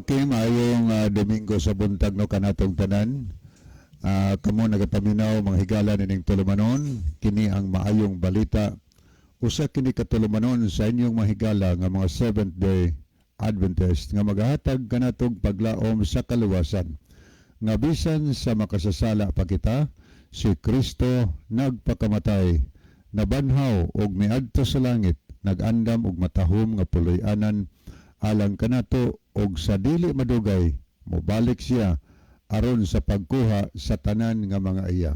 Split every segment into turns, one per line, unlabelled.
Okay, maayong Domingo sa buntag no kanatong tanan. Kamo nagapaminaw mga higala nining tulumanon, kini ang maayong balita. Usa kini katulumanon sa inyong mga higala nga mga Seventh-day Adventist nga magahatag kanatong paglaom sa kaluwasan. Nga bisan sa makasasala pa kita, si Kristo nagpakamatay, nabanhaw og miadto sa langit, nagandam og matahom nga puloy-anan alang kanato og sa dili madugay mobalik siya aron sa pagkuha sa tanan nga mga iya.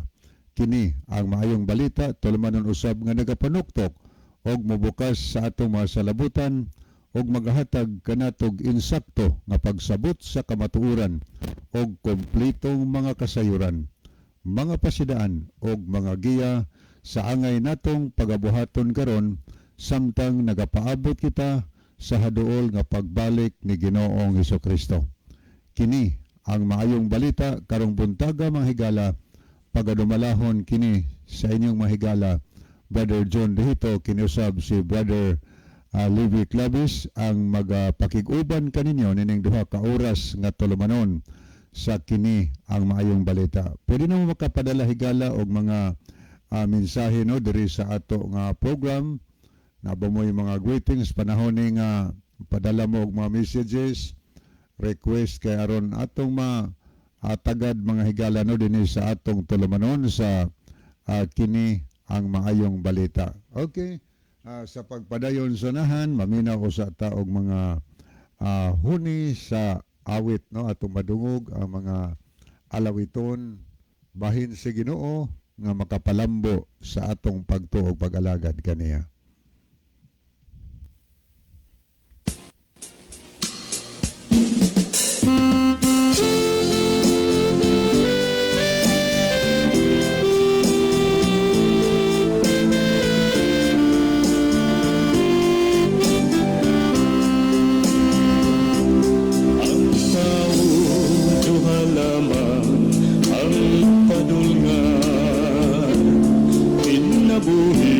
Kini ang maayong balita tulumanon usab nga nagapanuktok og mobukas sa atong mga salabutan og magahatag kanatog insakto nga pagsabot sa kamatuoran og kompletong mga kasayuran, mga pasidaan og mga giya sa angay natong pagabuhaton karon samtang nagapaabot kita sa haduol nga pagbalik ni Ginoong Hesukristo. Kini ang maayong balita karong buntaga mga higala, pagadumalahon kini sa inyong mga higala. Brother John Dehito, kiniusab si Brother Levi Clavis ang magpakiguban kaninyo nining duha ka oras nga tulumanon sa kini ang maayong balita. Pwede na mo makapadala higala og mga mensahe no diri sa ato nga program. Naba mo yung mga greetings, panahon nga padala mo og mga messages, request kay aron atong tagad mga higala no dinhi sa atong tulumanon sa kini ang maayong balita. Okay, sa pagpadayon sunahan, maminaw ko sa taog mga huni sa awit no atong madungog ang mga alawiton bahin si Ginoo nga makapalambo sa atong pagtuo pag-alagad kaniya.
Padulngan, kinabuhi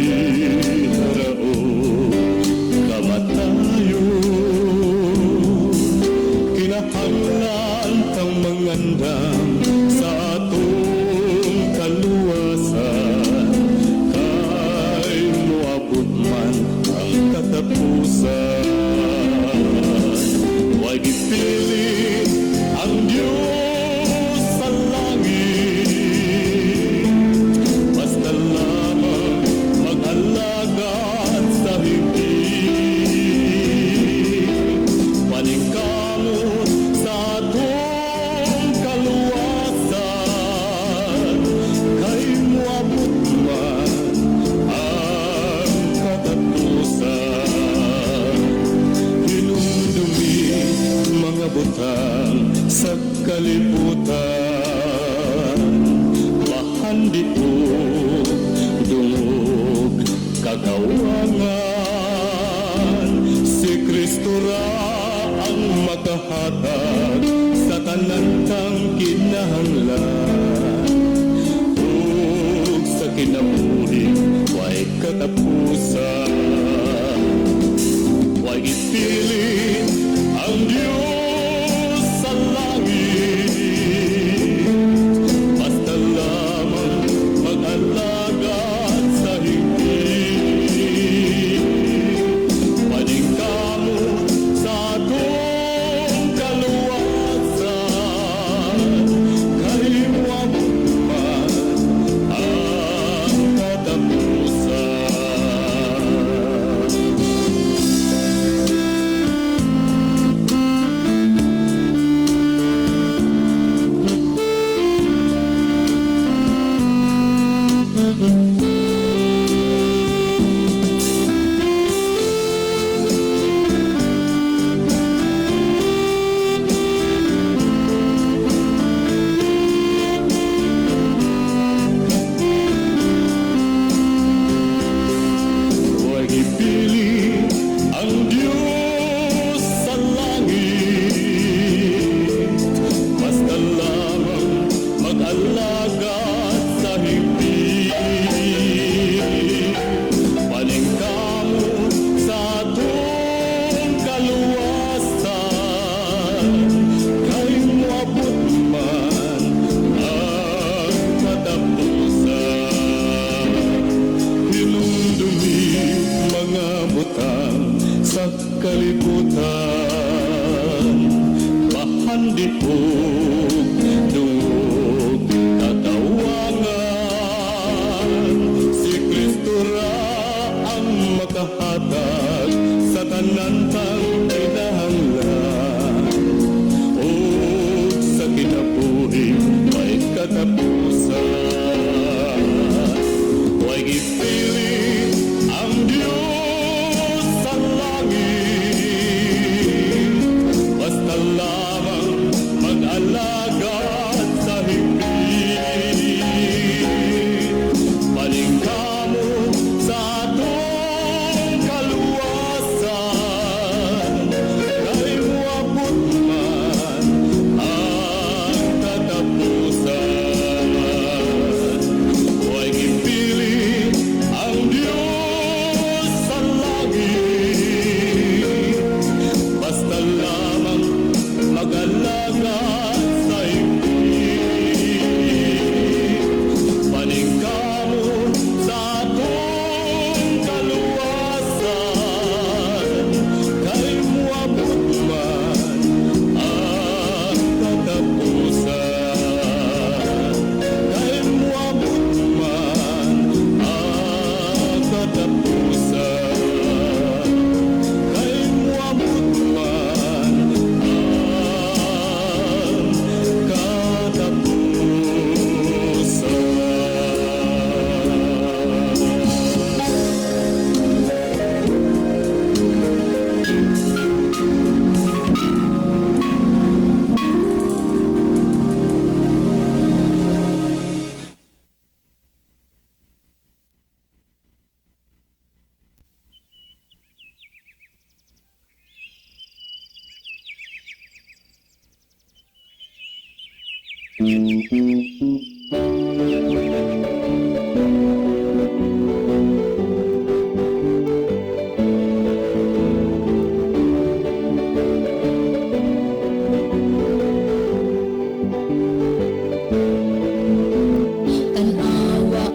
Tanawa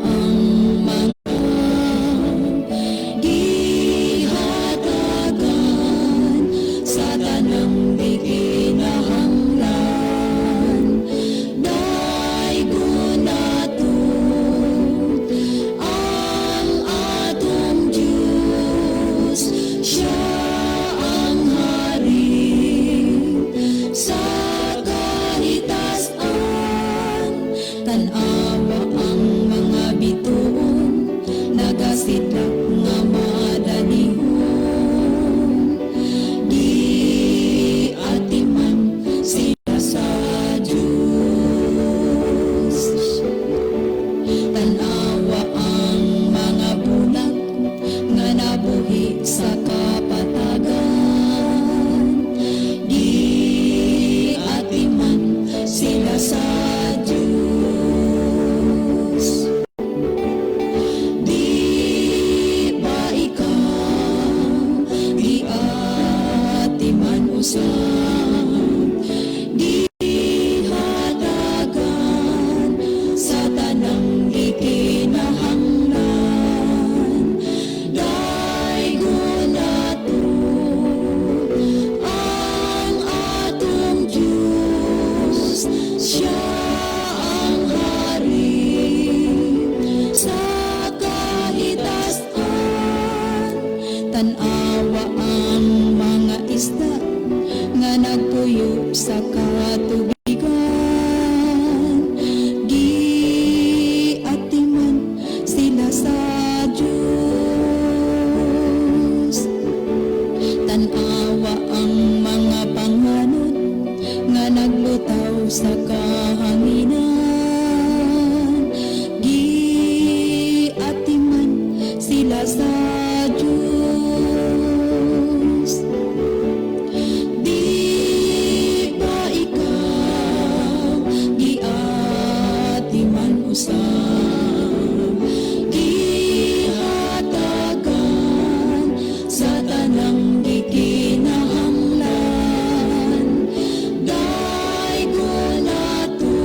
ang mga gihatagan sa tanang di kinahanglan. Daigon nato ang atong Diyos, siya ang hari sa kahitasan. Tanawa ang mga bituon, nagasidlak nga madanihon. Di atiman sila sa Diyos. Tanawa ang mga bulag nga nabuhi sa kapatagan. Di atiman sila sa Diyos. Di ba ikaw di atiman usab, di hatagan sa tanang di kinahanglan. Daigon nato ang atong Diyos, siya ang hari sa kahitasan. Tanawa ang mga isda nga nagpuyo sa katubigan. Giatiman sila sa Diyos. Tanawa ang mga panganod nga naglutaw sa kahanginan. Giatiman sila sa Diyos. Di ba ikaw giatiman usab, gihatagan sa tanang di kinahanglan. Daigon nato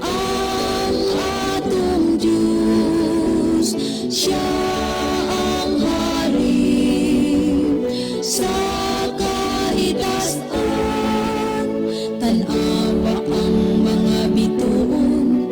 ang atong Diyos, siya ang hari sa kahitasan. Tanawa ang mga bituon,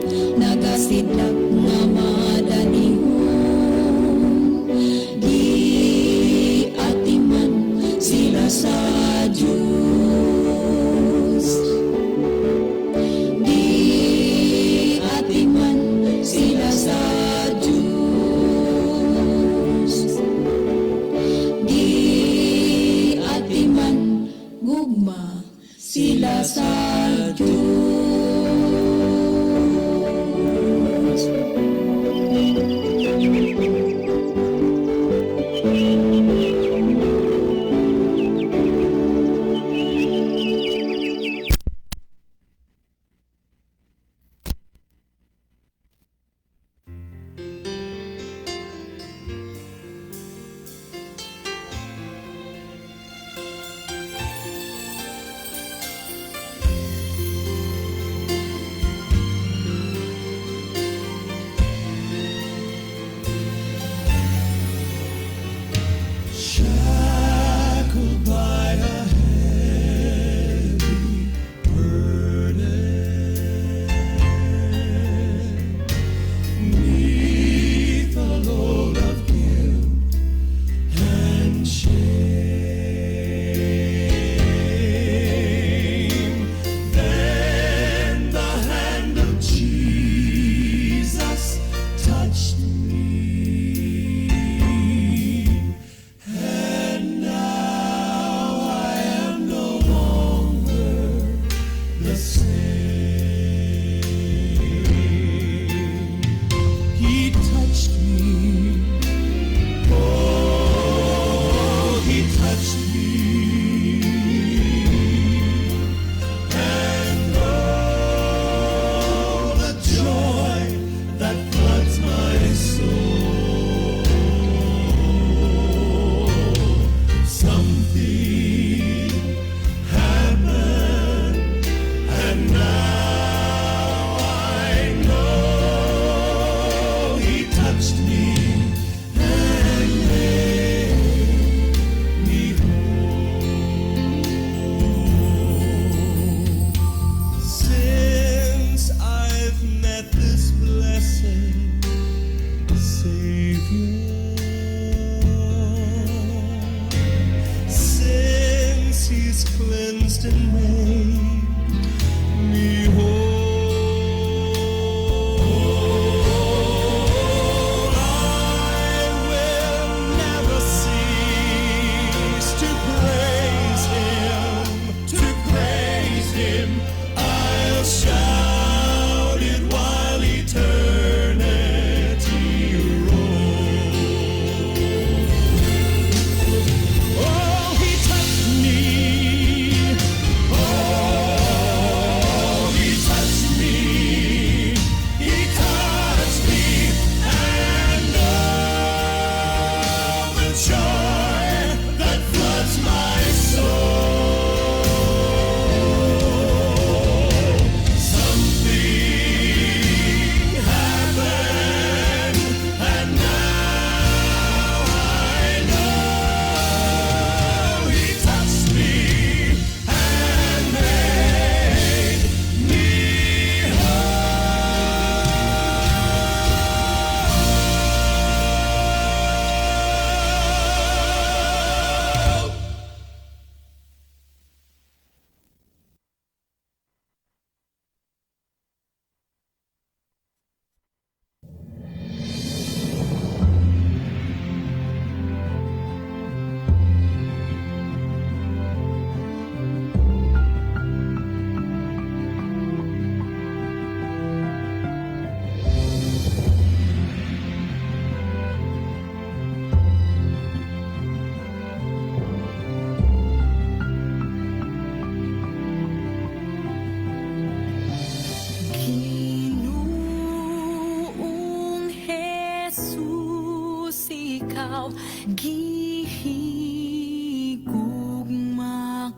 butaw gihigugma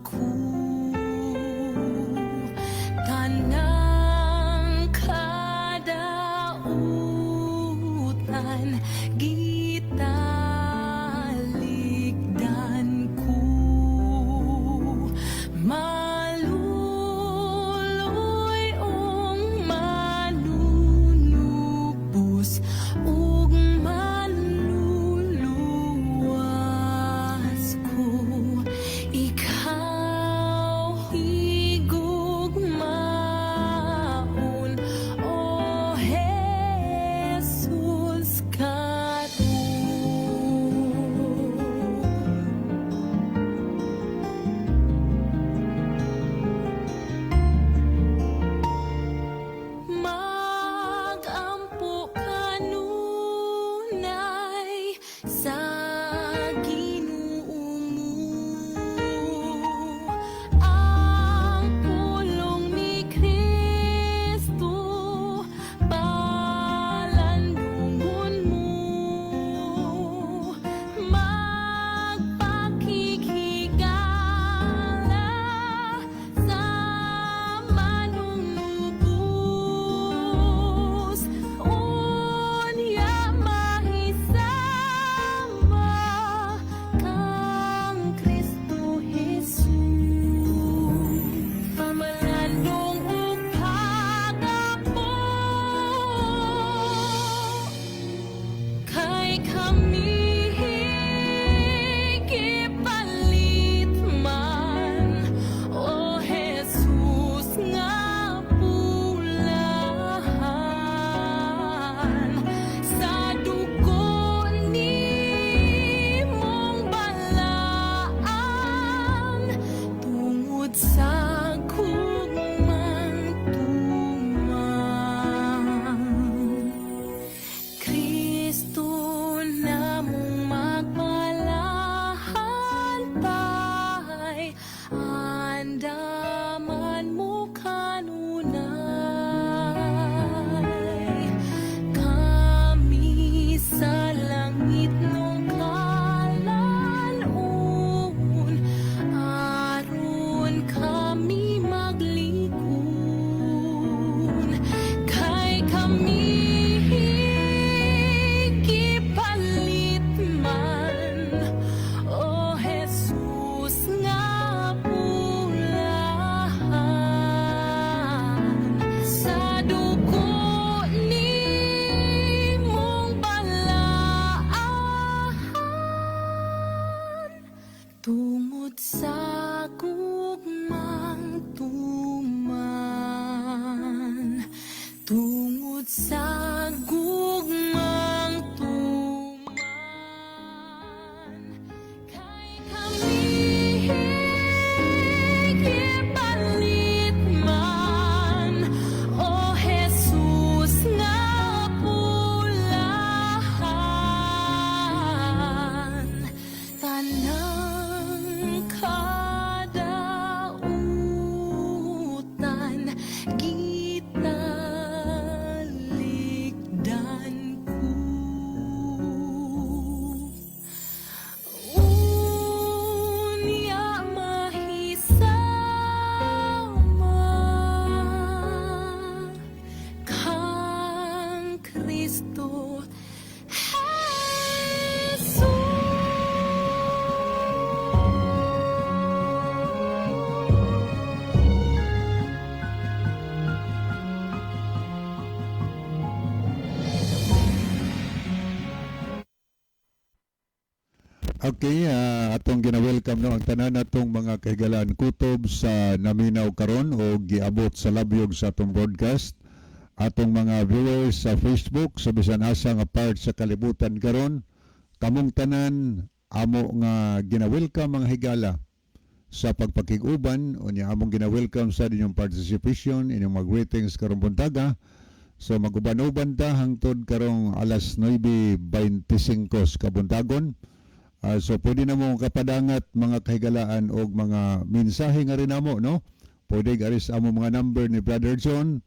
ko tanang kadautan gitalikdan ko maluluy ong manunubos ug manluluwas ko ikaw higugmaon o Jesus karon magampo kanunay sa Ginoo mo ang pulong ni Kristo palandungon mo magpakikigala sa manunubos unya mahisama kang Kristo Jesus pamalandong ug pag-apo kay kami gipalit man o Jesus nga pulahan sa dugo nimong balaan tungod sa gugmang tumang Kristo namong magpalahantay andaman mo kanunay kami sa langit nung kalanon aron kami maglikon kay kami gipalit man o Jesus nga pulahan sa dugo nimong balaan tungod sa gugmang tuman tungod sa gugmang tuman kay kami gipalit man o Jesus nga pulahan tanang kadautan gitalikdan ko unya mahisama kang Kristo Jesus.
Okay, atong gina-welcome no ang tanan natong mga kahigalaan kutob sa naminaw karon o giabot sa labyog sa atong broadcast. Atong mga viewers sa Facebook sa bisan asa nga part sa kalibutan karon, kamong tanan amo nga gina-welcome mga higala sa pagpakig-uban unya among gina-welcome sa inyong participation, inyong mag-greetings karong buntaga. So maguban-uban ta hangtod karong alas 9:25 kabuntagon. So pwede na mo kapadangat mga kahigalaan o mga mensahe nga rin namo, no? Pwede garis amo mga number ni Brother John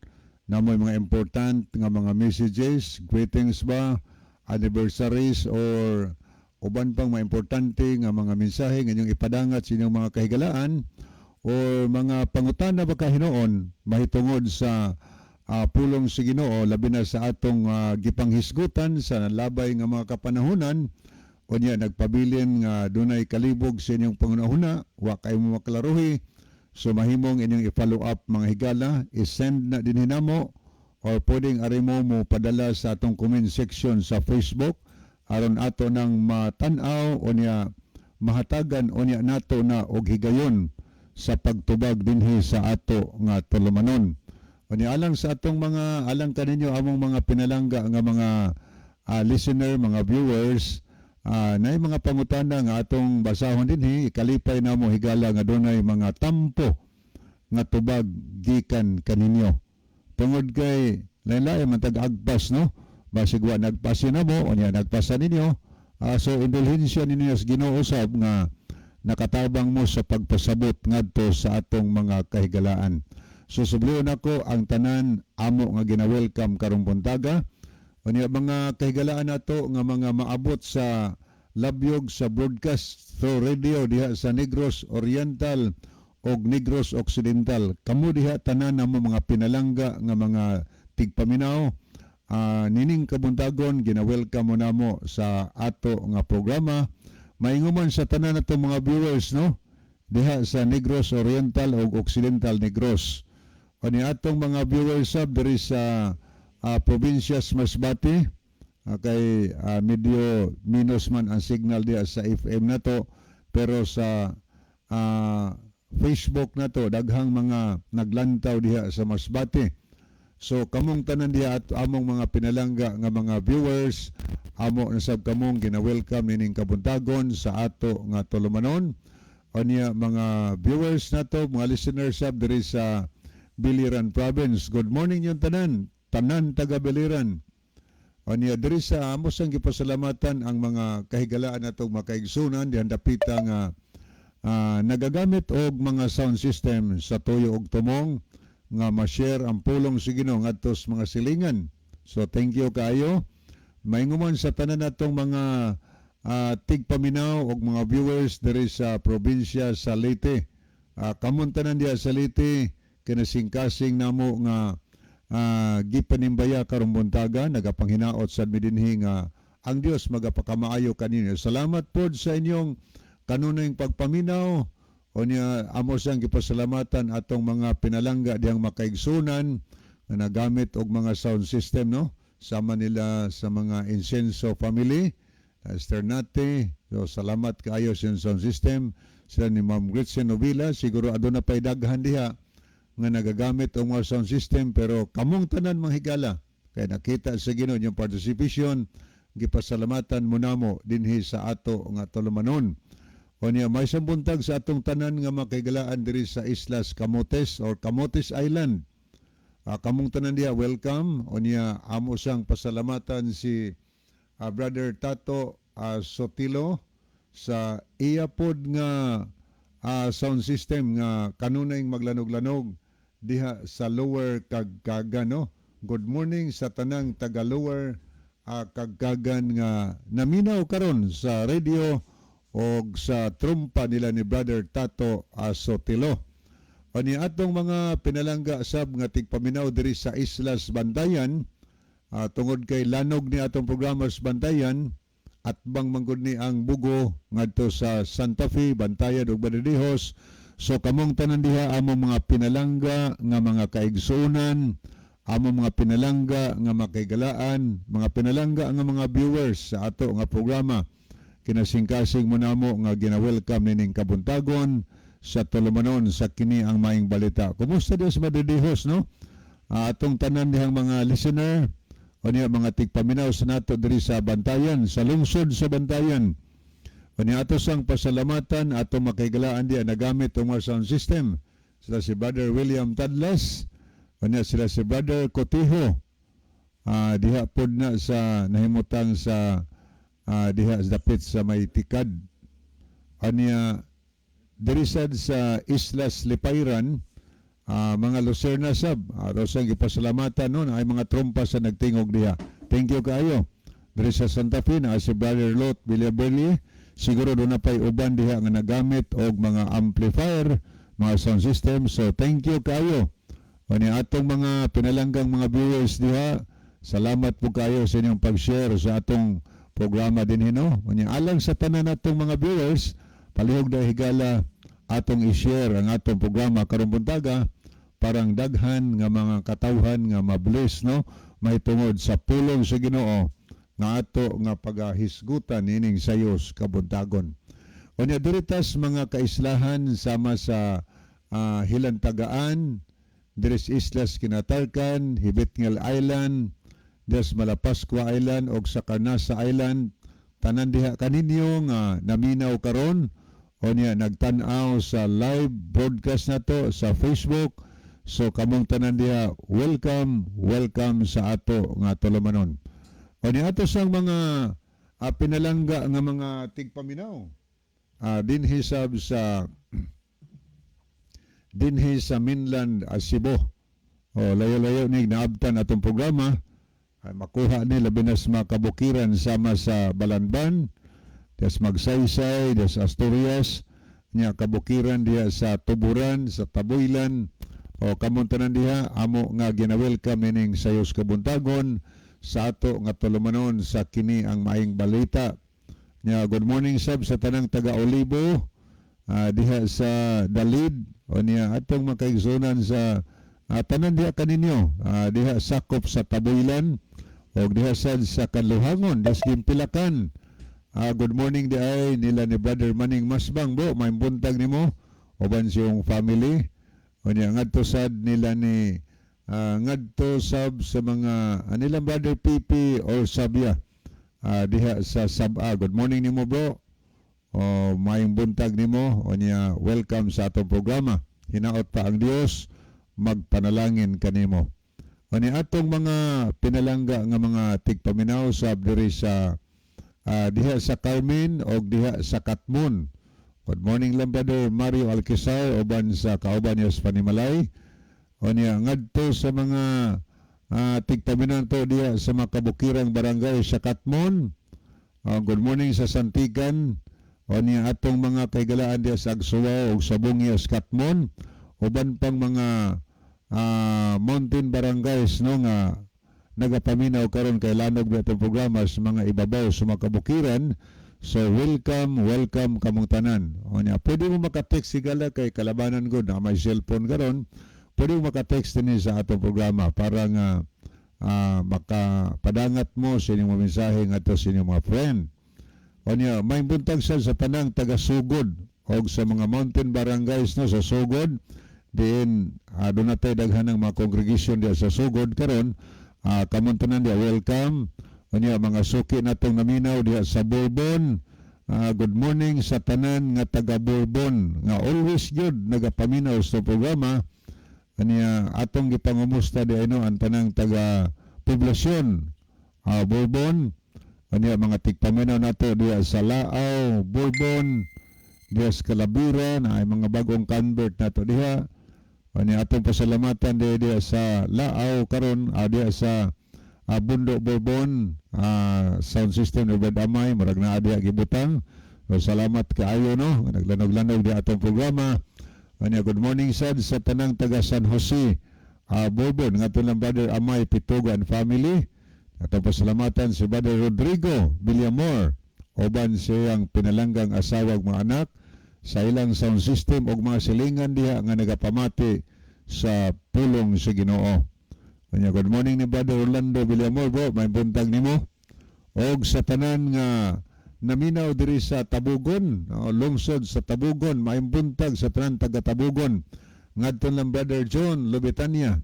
na mo mga important nga mga messages, greetings ba, anniversaries or uban pang mga importante nga mga mensahe nga inyong ipadangat sa inyong mga kahigalaan o mga pangutana ba kahinoon mahitungod sa pulong sa Ginoo labi na sa atong gipanghisgutan sa labay nga mga kapanahunan o niya nagpabilin nga dunay kalibog sa inyong pangunahuna wa kayo mo maklaruhi so mahimong inyong i-follow up mga higala i-send na din hinamo or pwedeng arimo mo padala sa atong comment section sa Facebook aron ato nang matanaw o niya mahatagan o niya nato na og higayon sa pagtubag dinhi sa ato nga tulumanon. O niya alang sa atong mga alang kaninyo among mga pinalangga nga mga listener, mga viewers na mga pangutana nga atong basahon dinhi ikalipay namo higala nga dunay mga tampo nga tubag gikan kaninyo. Tungod kay lain-lain man tag-agpas no basig wa nagpasyo na mo o niya nagpasa ninyo so indulhensya ninyo sa Ginoo usab nga nakatabang mo sa pagpasabot ngadto sa atong mga kahigalaan. So subliyon ako ang tanan amo nga gina-welcome karong buntaga o niya mga kahigalaan nato nga mga maabot sa labyog sa broadcast through radio diha sa Negros Oriental og Negros Occidental. Kamo diha tanan namo mga pinalangga nga mga tigpaminaw nining kabuntagon gina-welcome mo namo sa ato nga programa. Mainguman sa tanan nato mga viewers no diha sa Negros Oriental ug Occidental Negros. O ni atong mga viewers sab diri sa Provincias Masbate kay medyo minus man ang signal diha sa FM nato pero sa Facebook nato daghang mga naglantaw diha sa Masbate. So kamong tanan diha at among mga pinalangga nga mga viewers amo na sab kamong gina-welcome nining kabuntagon sa ato nga tulumanon. O niya mga viewers nato, mga listeners sab diri sa Biliran Province. Good morning yung tanan taga Biliran. O niya diri sa amo sang gipasalamatan ang mga kahigalaan natong makaigsunan dihan dapita nga nagagamit og mga sound system sa tuyo og tumong nga ma-share ang pulong sa Ginoo ngadto sa mga silingan. So thank you kayo. Mainguman sa tanan natong mga tigpaminaw og mga viewers diri sa probinsya sa Leyte. Kamon tanan diha sa Leyte kinasingkasing namo nga gipanimbaya karong buntaga nagapanghinaot sad mi dinhi nga ang Dios magapakamaayo kaninyo. Salamat pod sa inyong kanunayng pagpaminaw o niya amo sang gipasalamatan atong mga pinalangga diyang makaigsunan nga nagamit og mga sound system no sama nila sa mga Incenso family Sternate. So salamat kaayo sa sound system sila ni Ma'am Gretchen Novila siguro aduna pay daghan diha nga nagagamit og mga sound system pero kamong tanan manghigala kay nakita sa Ginoo yung participation gipasalamatan mo namo dinhi sa ato nga tulumanon. O niya may sambuntag sa atong tanan nga makahigalaan diri sa Islas Camotes or Camotes Island. Kamong tanan diha welcome. O niya amo sang pasalamatan si Brother Tato Sotilo sa iya pod nga sound system nga kanunay maglanog-lanog diha sa Lower Kagkagan no. Good morning sa tanang taga Lower Kagkagan nga naminaw karon sa radio o sa trumpa nila ni Brother Tato Sotilo. O ni atong mga pinalangga sab nga tigpaminaw diri sa Islas Bantayan tungod kay lanog ni atong programa sa Bantayan at bang manggod ni ang bugo ngadto sa Santa Fe, Bantayan ug Badadihos. So kamong tanan diha among mga pinalangga nga mga kaigsunan, among mga pinalangga nga makaigalaan, mga pinalangga nga mga viewers sa ato nga programa. Kinasingkasing mo namo nga gina-welcome nining kabuntagon sa tulumanon sa kini ang maing balita. Kumusta diha sa Badadihos no? Atong tanan dihang mga listener o niya mga tigpaminaw sa nato diri sa Bantayan, sa lungsod sa Bantayan. O niya ato sang pasalamatan atong makahigalaan diha nagamit ang mga sound system. Sila si Brother William Tadlas, o niya sila si Brother Cotijo. Diha pod na sa nahimutang sa diha dapit sa may tikad. Anya diri sad sa Islas Lipayran mga Lucerna sab rosang gipasalamatan no ay mga trompa sa nagtingog diha. Thank you kaayo. Diri sa Santa Fe na si Brother Lot Villaberli, siguro doon na pa'y uban diha nga nagamit og mga amplifier, mga sound system. So thank you kayo. O ni atong mga pinalanggang mga viewers diha, salamat po kayo sa inyong pag-share sa atong programa din hino. O ni alang sa tanan natong mga viewers, palihog na higala atong i-share ang atong programa karong buntaga, parang daghan nga mga katawhan nga mabless, no, mahitungod sa pulong sa Ginoo nga ato nga pagahisgutan ining sayos kabuntagon. Unya diritas mga kaislahan sama sa Hilantagaan, Dres Islas Kinatarkan, Hibitngel Island, Des Malapascua Island og sa Carnasa Island, tanan diha kaninyo nga naminaw karon o niya nagtan-aw sa live broadcast nato sa Facebook. So kamong tanan diha, welcome sa ato nga tulumanon. O niya ato sang mga pinalangga nga mga tigpaminaw. Dinhi sa mainland Cebu. O layo-layo ni naabtan atong programa. Makuha ni labi na sa mga kabukiran sama sa Balanban, des Magsaysay, des Asturias, niya kabukiran diha sa Tuburan, sa Tabuilan, o kamuntanan diha amo nga gina-welcome ining sayos kabuntagon sa ato nga tulumanon sa kini ang maayong balita. Nya good morning sab sa tanang taga Olibo, diha sa Dalid, o niya atong makaigsunan sa tanan diha kaninyo, diha sakop sa Tabuilan o diha sad sa Kanluhangon, des Gimpilakan. Good morning di ay nila ni Brother Maning Masbang, bro, may buntag nimo uban siyong family. O niya ngadto sad nila ni ngadto sab sa mga nilang Brother Pipi or Sabia diha sa Sabah. Good morning nimo, bro. O mayong buntag nimo. O niya welcome sa atong programa. Hinaot pa ang Dios magpanalangin kanimo. O niya atong mga pinalangga nga mga tigpaminaw sab diri sa diha sa Carmen o diha sa Katmon. Good morning lang Brother Mario Alquizar uban sa kauban niya sa Panimalay. O niya ngadto sa mga tigpaminaw to diha sa mga kabukirang barangay sa Katmon. Good morning sa Santigan. O niya atong mga kaigalaan diha sa Agsuwa o sa Bungias Katmon. Uban pang mga mountain barangays, no, nga nagapaminaw karon kay lanog ba itong programa sa mga ibabaw sa mga kabukiran. So welcome kamong tanan. O niya pwede mo makatext sigala kay kalabanan ko na may cellphone karon. Pwede mo makatext din sa atong programa para nga makapadangat mo sa inyong mga mensahe ngadto sa inyong mga friend. O niya may buntag sa tanang taga Sugod o sa mga mountain barangays, no, sa Sugod. Diin doon natin daghan ng mga congregation diya sa Sugod karon. Kamuntanan diya welcome. O niya mga suki natong naminaw diya sa Bourbon. Good morning sa tanan nga taga Bourbon nga always good nagapaminaw sa programa. O niya atong gipangumusta diya no ang tanang taga poblasyon Bourbon. O niya mga tigpaminaw nato diya sa Lao, Bourbon, diya sa Calabira na ay mga bagong convert nato diha. O niya atong pasalamatan diya sa Lao karon diya sa Bundok Bourbon, sound system ni Brad Amay, marag na diya gibutang. So, salamat kaayo, no, naglanog-lanog diya atong programa. O niya good morning sad sa tanang taga San Jose, Bourbon, nga ito lang Brother Amay Pituga and family. Atong pasalamatan si Brother Rodrigo Villamor, uban siyang pinalanggang asawag mga anak sa ilang sound system o mga silingan diha nga nagapamati sa pulong sa Ginoo. Kanya good morning ni Brother Orlando Villamor, bro, may buntag nimo. Og sa tanan nga naminaw diri sa Tabugon, lungsod sa Tabugon, may buntag sa tanan taga Tabugon. Ngadton lang Brother John Lubitania.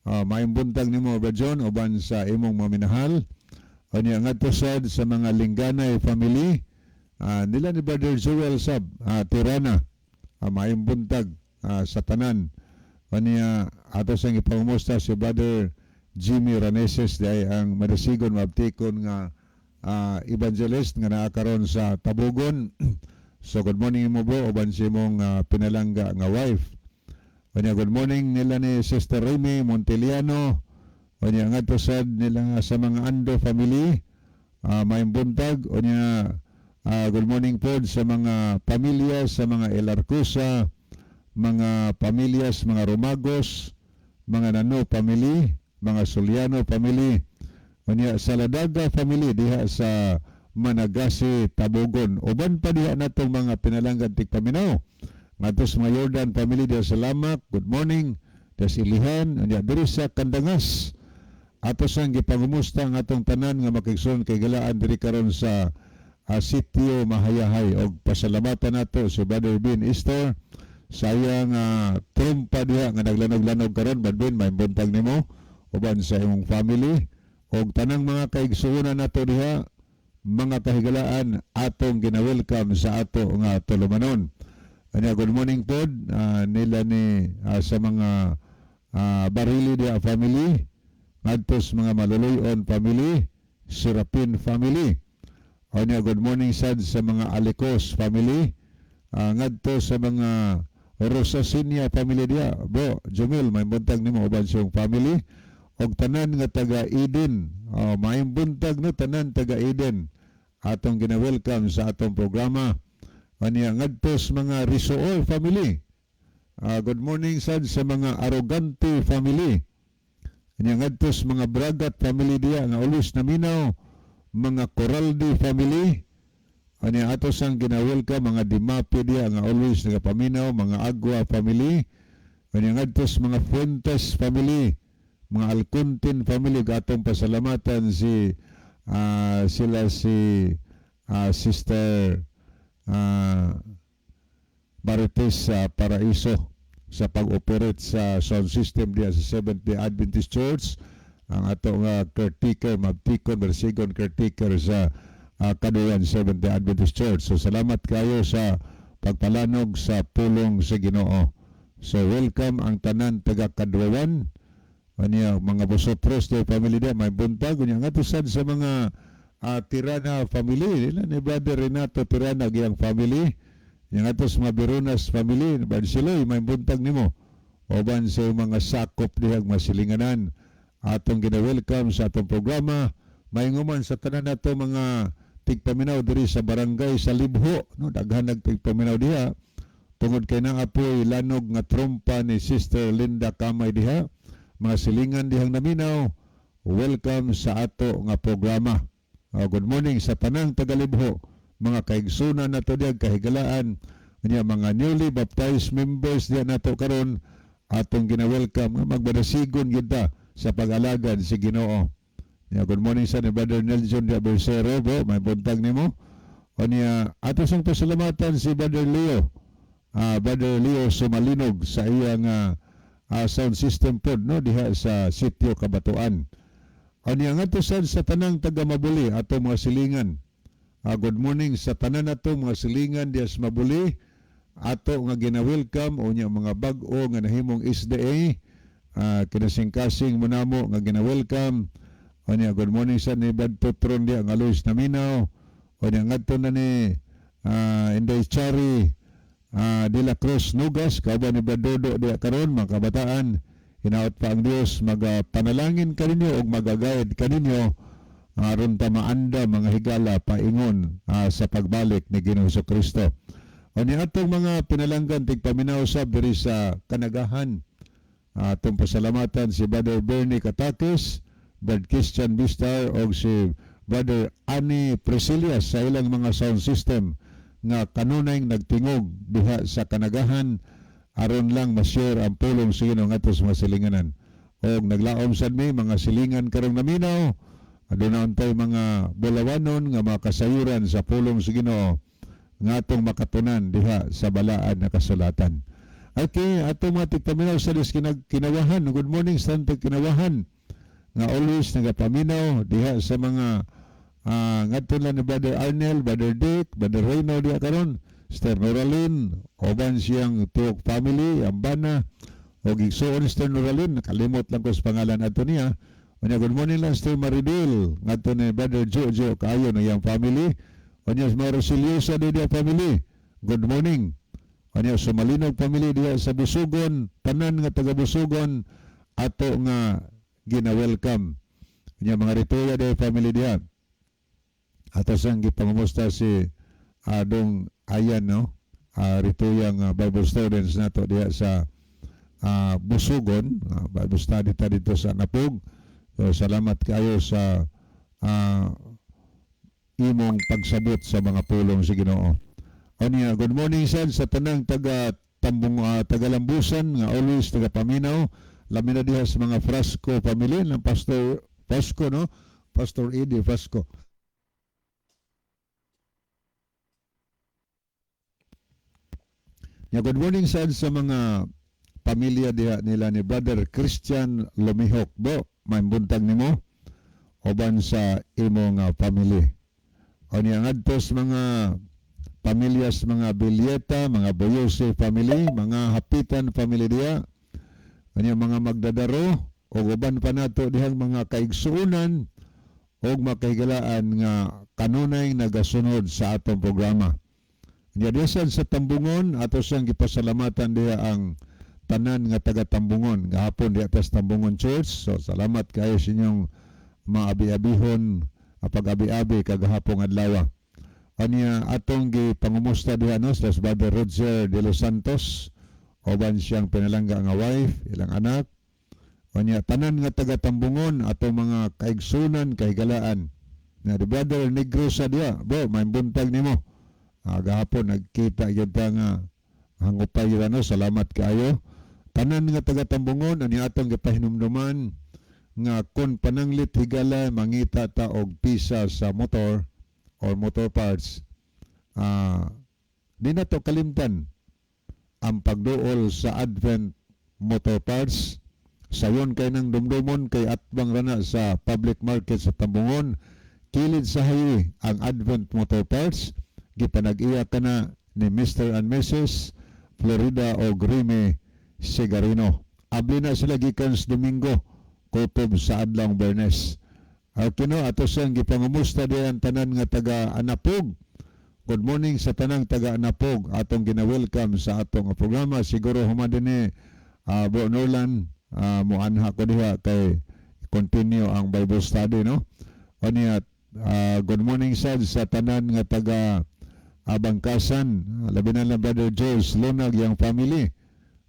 May buntag nimo Brother John uban sa imong mga minahal. Kanya ngadto sad sa mga Linganay family. Nila ni Brother Joel Sab, Tirana, maayong buntag sa tanan. Kanya ato sang ipangumusta si Brother Jimmy Raneses dahil ang madasigon mabtikon nga evangelist nga naakaron sa Tabugon. So good morning mo bro, uban si mong pinalangga nga wife. Kanya good morning nila ni Sister Remy Monteliano. Kanya nga to sad nila sa mga Ando family. Maayong buntag unya. Good morning po sa mga pamilya, sa mga Elarcusa, mga pamilyas, mga Romagos, mga Nano family, mga Soliano family, unya sa Ladaga family diha sa Managasi, Tabogon. Uban pa diha natong mga pinalanggan tigpaminaw. Ngatos mga Jordan family diha sa Lamak, good morning. Diha sa Ilihan, unya diri sa Kandangas. Atos ang gipangumusta ang atong tanan nga makigsoon kay galaan diri karon sa sitio Mahayahay og pasalamatan nato si Brother Bin Easter sayang trumpa diha nga naglanog-lanog karon Brother Bin may buntag nimo uban sa imong family og tanang mga kaigsuonan nato diha mga kahigalaan atong gina-welcome sa ato nga tulumanon. Anya good morning pod nila ni sa mga Barili diha family ngadtos mga Maluluyon family, Sirapin family. Onya good morning sad sa mga Alicos family, ngadto sa mga Rosasinia family dia. Bro, Jumil, may buntag nimo uban sa family og tanan nga taga Eden. May buntag no tanan taga Eden. Atong gina-welcome sa atong programa. Onya ngadto sa mga Risool family. Good morning sad sa mga Arrogante family. Onya ngadto sa mga Bragat family dia nga always naminaw. Mga Coraldi family, ani ato sang ginawelcome mga Dimapi diya nga always nagapaminaw, mga Agua family, ani ngadtos mga Fuentes family, mga Alcontin family, gatong pasalamatan sila si Sister Marites Paraiso sa pag-operate sa sound system diya sa Seventh-day Adventist Church. Ang atong caretaker, Mabtikon, Bersigon caretaker sa Kaduyan Seventh-day Adventist Church. So salamat kayo sa pagpalanog sa pulong sa Ginoo. So welcome ang tanan taga Kaduyan. Ano mga Bosotros de family dia may buntag unya ngatusad sa mga Tirana family nila ni Brother Renato Tirana giyang family. Yang atos mga Beronas family, Barsiloy may buntag nimo. Oban sa mga sakop dihang masilinganan. Atong gina-welcome sa atong programa. Mainguman sa tanan nato mga tigpaminaw diri sa barangay sa Libho, no, daghan nagtigpaminaw diha. Tungod kay nang apoy lanog nga trompa ni Sister Linda Kamay diha. Mga silingan dihang naminaw. Welcome sa ato nga programa. Good morning sa tanang taga Libho. Mga kaigsunan nato diha kahigalaan. Mga newly baptized members diha nato karon atong gina-welcome nga magbadasigon gyud ta sa pag-alagad si Ginoo. Good morning sa ni Brother Nelson de Bersero, bro. May buntag nimo. O niya, ato sang pasalamatan si Brother Leo. Brother Leo Sumalinog sa iyang sound system pod, no, diha sa sitio Kabatuan. O niya, nga to sa tanang taga-Mabuli, ato mga silingan. Good morning sa tanan nato mga silingan diha sa Mabuli. Ato nga gina-welcome o niya mga bag-o nga nahimong SDA. Kinasing-kasing mo na mo nga gina-welcome. O niya, good morning sa ni Bad Tutron diya, ang Alois Naminaw. O niya, ngadto na ni Inday Chari De La Cruz Nugas, kauban ni Brad Dodo diya karon mga kabataan. Hinaot pa ang Diyos, magpanalangin kaninyo o magagayad kaninyo aron ta maanda mga higala paingon sa pagbalik ni Ginoong Kristo. O niya, atong mga pinalanggan tigpaminaw sab diri sa Kanagahan. Atong pasalamatan si Brother Bernie Katakis, Brother Christian Bistar o si Brother Ani Priscilla sa ilang mga sound system nga kanunay nagtingog diha sa Kanagahan aron lang ma-share ang pulong sa Ginoo ngadto sa mga silinganan. O naglaom sad mi mga silingan karong naminaw, aduna untay mga bulawanon nga mga kasayuran sa pulong sa Ginoo nga atong makatunan diha sa balaan na kasulatan. Okay, ato mga tigpaminaw sa kinawahan. Good morning sa kinawahan. Nga always nagapaminaw diha sa mga ngadto lang ni Brother Arnel, Brother Dick, Brother Reyno diha karon. Sister Noraline, oban siyang Tuok family, Ambana, o gigsuon ni Sister Noraline, nakalimot lang ko sa pangalan ato niya. Good morning lang Sister Maridel, ngadto ni Brother Jojo Kayo na iyang family. Onya sa mga Rosiliosa diha family. Good morning. Ano sa Malinog family diha sa Busugon, tanan nga taga Busugon ato nga gina-welcome. Nya mga Ritoya diha family diha. Ato sang gipangumusta si Adong Ayan, no? Rituyang Bible students nato diha sa Busugon, Bible study ta dito sa Napog. So, salamat kayo sa imong pagsabot sa mga pulong sa Ginoo. Anya, good morning sa tanang taga-Lambusan nga always taga-paminaw. Labi na diha sa mga Frasco family ng Pastor Frasco, no? Pastor Eddie Frasco. Good morning sa mga pamilya diha nila ni Brother Christian Lumihok. Bo, may buntag nimo oban sa imong family. O niya ngadto sa mga pamilyas, mga Bilyeta, mga Boyose family, mga Hapitan family diha, kanya mga Magdadaro, o uban pa nato dihang mga kaigsuunan o makahigalaan nga kanunay nagasunod sa atong programa. Kanya diyan sa Tambungon, ato siyang gipasalamatan diha ang tanan nga taga-Tambungon, gahapon diha tas Tambungon Church. So salamat kayo sa inyong mga abi-abihon, pag-abi-abi kagahapong adlaw. Anya atong gipangumusta diha no sa Brother Roger de los Santos, oban siyang pinalangga nga wife, ilang anak. Anya tanan nga taga-Tambungon atong mga kaigsunan, kahigalaan. Na Brother Negro sa diha, bo may buntag nimo. Gahapon nagkita gyud ta nga hangupay gyud no, salamat kayo. Tanan nga taga-Tambungon ani atong gipahinumduman nga kun pananglit higala mangita ta og pisa sa motor or motor parts, di na to kalimtan ang pagduol sa Advent Motor Parts. Sayon kay nang dumdumon kay atbang rana sa public market sa Tambungon, kilid sa highway ang Advent Motor Parts. Gipanag-iya ka na ni Mr. and Mrs. Florida o Grime Sigarino. Abli na sila gikan sa Domingo, kutob sa adlang Bernes. Kino ato siyang gipangumusta diyan tanan nga taga-Anapog. Good morning sa tanang taga-Anapog. Atong gina-welcome sa atong programa. Siguro humadin ni Bro Norland, muanha ko diha kay continue ang Bible study, no? O niya, good morning sa tanan nga taga-Bangkasan. Labi na lang Brother Jules Lunag yang family.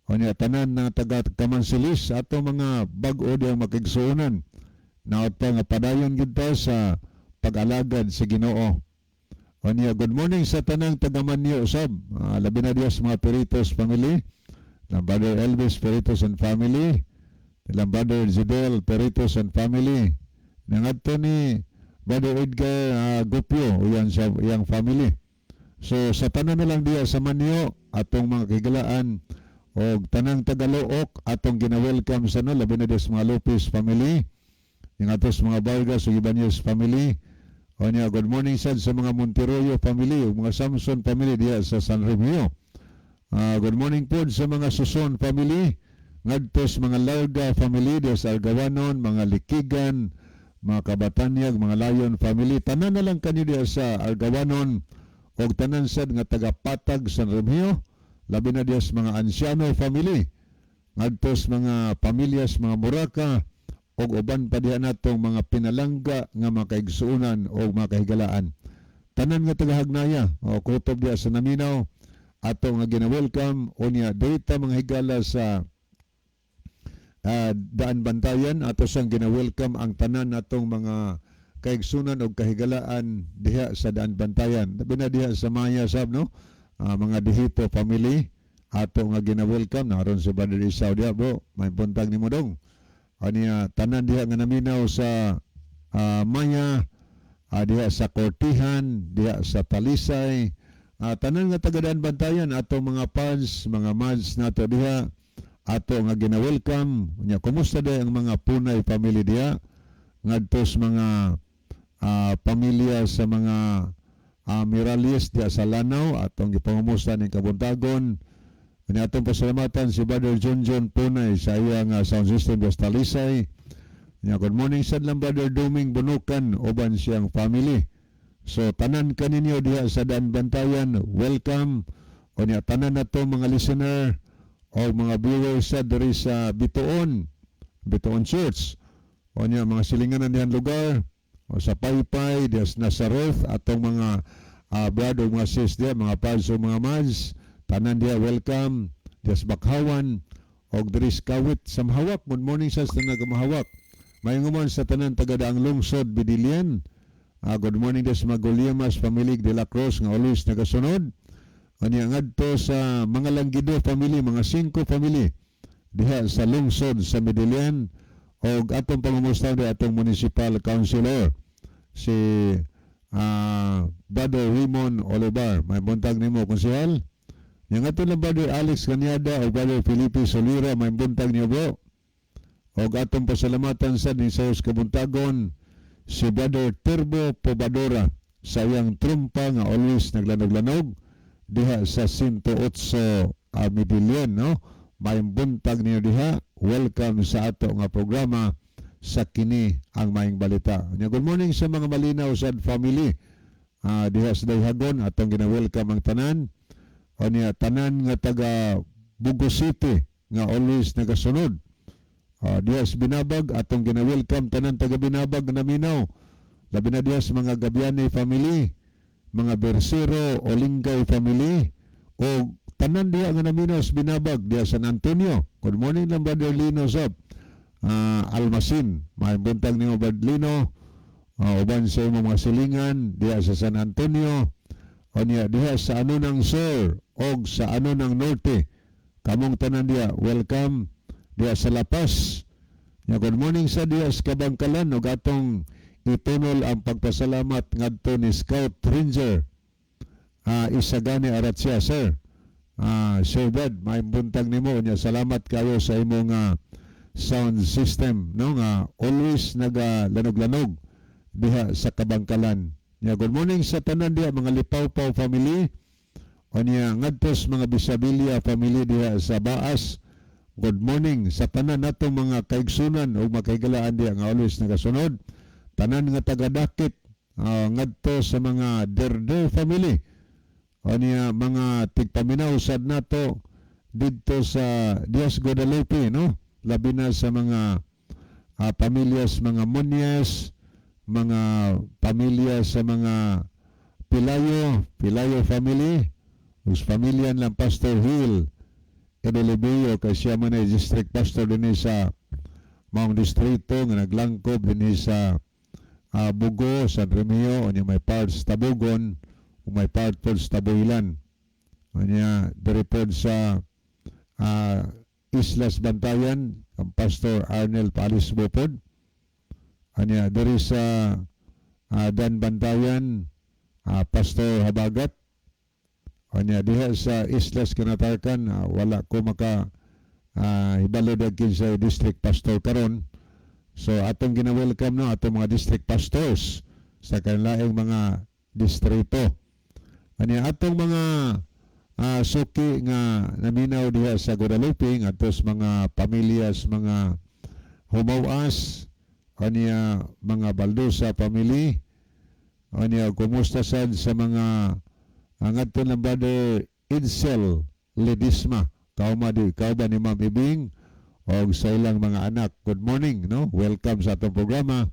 O niya, tanan nga taga-Kamansilis. Atong mga bag-o diyang makigsuunan. Naot pa nga padayon kita sa pag-alagad sa Ginoo. O niya, good morning sa tanang taga-Manyo usab. Labi na diya sa mga Peritos family. Ng Brother Elvis Peritos and family. Nilang Brother Zidel Peritos and family. Nangadto ni Brother Edgar Gupio o yang family. So sa tanan na lang diya sa Manyo atong mga kigalaan o tanang taga-Look atong gina-welcome sa no. Labi na diya sa mga Lopez family. Yung atos mga Vargas o Ibanez family. O niya, good morning sa mga Monteroyo family o mga Samson family diya sa San Remio. Good morning po sa mga Suson family. Ngadtos mga Larga family diya sa Argawanon, mga Likigan, mga Kabatanyag, mga Layon family. Tanan na lang kanyo diya sa Argawanon o tanan sad nga taga-Patag San Remio. Labi na diya sa mga Anciano family. Ngadtos mga pamilyas, mga Muraka, o uban pa diha natong mga pinalangga nga makaigsuunan o makahigalaan. Tanan nga tagahagnaya o kutob diha sa Naminaw ato nga gina-welcome o niya data mga higala sa Daan Bantayan ato sang gina-welcome ang tanan natong mga kaigsunan o kahigalaan diha sa Daan Bantayan. Labi na diha sa Maya sab no, mga Dihito family ato nga gina-welcome naron sa Brother Isaw diha. Bro, may buntag nimo dong. Aniya tanan diha nga naminaw sa Maya, diha sa Kortihan, diha sa Talisay, tanan nga taga-Daan Bantayan ato mga fans, mga mads nato diha ato nga gina-welcome. Nya kumusta day ang mga Punay family diha ngadtos mga pamilya sa mga Mirales diha sa Lanao atong gipangumusta ning kabuntagon. Kani atong pasalamatan si Brother John Punay sa iyang sound system sa Talisay. Good morning sa lang Brother Doming Bunukan uban siyang family. So tanan kaninyo diha sa Daan Bantayan, welcome. O niya tanan na to mga listener o mga viewers sa diri sa Bituon Church. O niya mga silinganan dihan lugar o sa Paypay, diya sa Nazareth, atong mga brother, mga sis diya, mga pads o mga mads, tanan diya, welcome, diya sa Bakhawan, o Dris Kawit, sa Mahawak, good morning sa tanan Mahawak. May ngumon sa tanan tagadaang lungsod, Bidilian, good morning diya sa Magoliamas, Family de la Cruz, nga always nagasunod. Kanya ngadto sa mga Langgido family, mga 5 family diha sa lungsod sa Medellin o atong pangumustaw di atong municipal councilor si Brother Raymond Olivar. May buntag nimo konsehal. Yang ato lang Brother Alex Cañada o Brother Felipe Solira, may buntag niyo po. O atong pasalamatan sa Nisayos Kabuntagon si Brother Turbo Pobadora sa iyang trumpa nga always naglanog-lanog diha sa 108 Medellin, no? May buntag niyo diha. Welcome sa ato nga programa sa kini ang Maayong Balita. Good morning sa mga Malinaw sad family. Diha sa Dayhagon atong gina-welcome ang tanan. O niya tanan nga taga Bugo City nga always nagasunod. Diha sa Binabag atong gina-welcome tanan taga Binabag na Minaw. Labi na diha sa mga Gabiane family, mga Bersero o Lingkay family, o tanan diya nga naminaw sa Binabag diya San Antonio. Good morning lang Brother Lino Sab Almasin, may buntag ni Brother Lino, uban sa imong mga silingan diya sa San Antonio o niya diya sa Anunang Sur o sa Anunang Norte. Kamong tanan diya welcome diya sa Lapas. Good morning sa diya sa Kabangkalan o gatong itunol ang pagpasalamat ngadto ni Scout Ranger Isagani Aratsya, sir. Sir Brad, may buntag nimo niya. Salamat kayo sa imong sound system, no, nga always nagalanog-lanog diha sa Kabangkalan. Good morning sa tanan diha mga Lipaw-paw family. O niya ngadtos mga Bisabilia family diha sa Baas. Good morning sa tanan natong mga kaigsunan o makaigalaan diha nga always nagasunod. Tanan nga taga-Dakit, ngadto sa mga Derde family. O niya mga tigpaminaw sad nato dito sa Diaz Guadalupe, no? Labi na sa mga pamilyas, mga Munyes, mga pamilya sa mga Pilayo family, whose pamilyan lang Pastor Hill Edelebeo, kasi siya man ay district pastor din sa Maong Distrito, nga naglangkob din sa Bugo, San Remio, o niya may parts Tabugon, o may part po sa Tabuilan. O niya, direpod sa Islas Bantayan, ang Pastor Arnel Palis Bopod. O niya, dari sa Dan Bantayan, Pastor Habagat. O niya, diha sa Islas Kinatarkan, wala ko maka ibalod agin sa district pastor karon. So atong gina-welcome no atong mga district pastors sa kanilang mga distrito. Ani atong mga suki nga naminaw diha sa Guadalupe atos mga pamilyas, mga Humawas, aniya mga Baldosa family. Aniya kumusta sad sa mga ngadto ng Brother Edsel Ledisma, kauba ni Ma'am Ibing o sa ilang mga anak. Good morning, no? Welcome sa atong programa.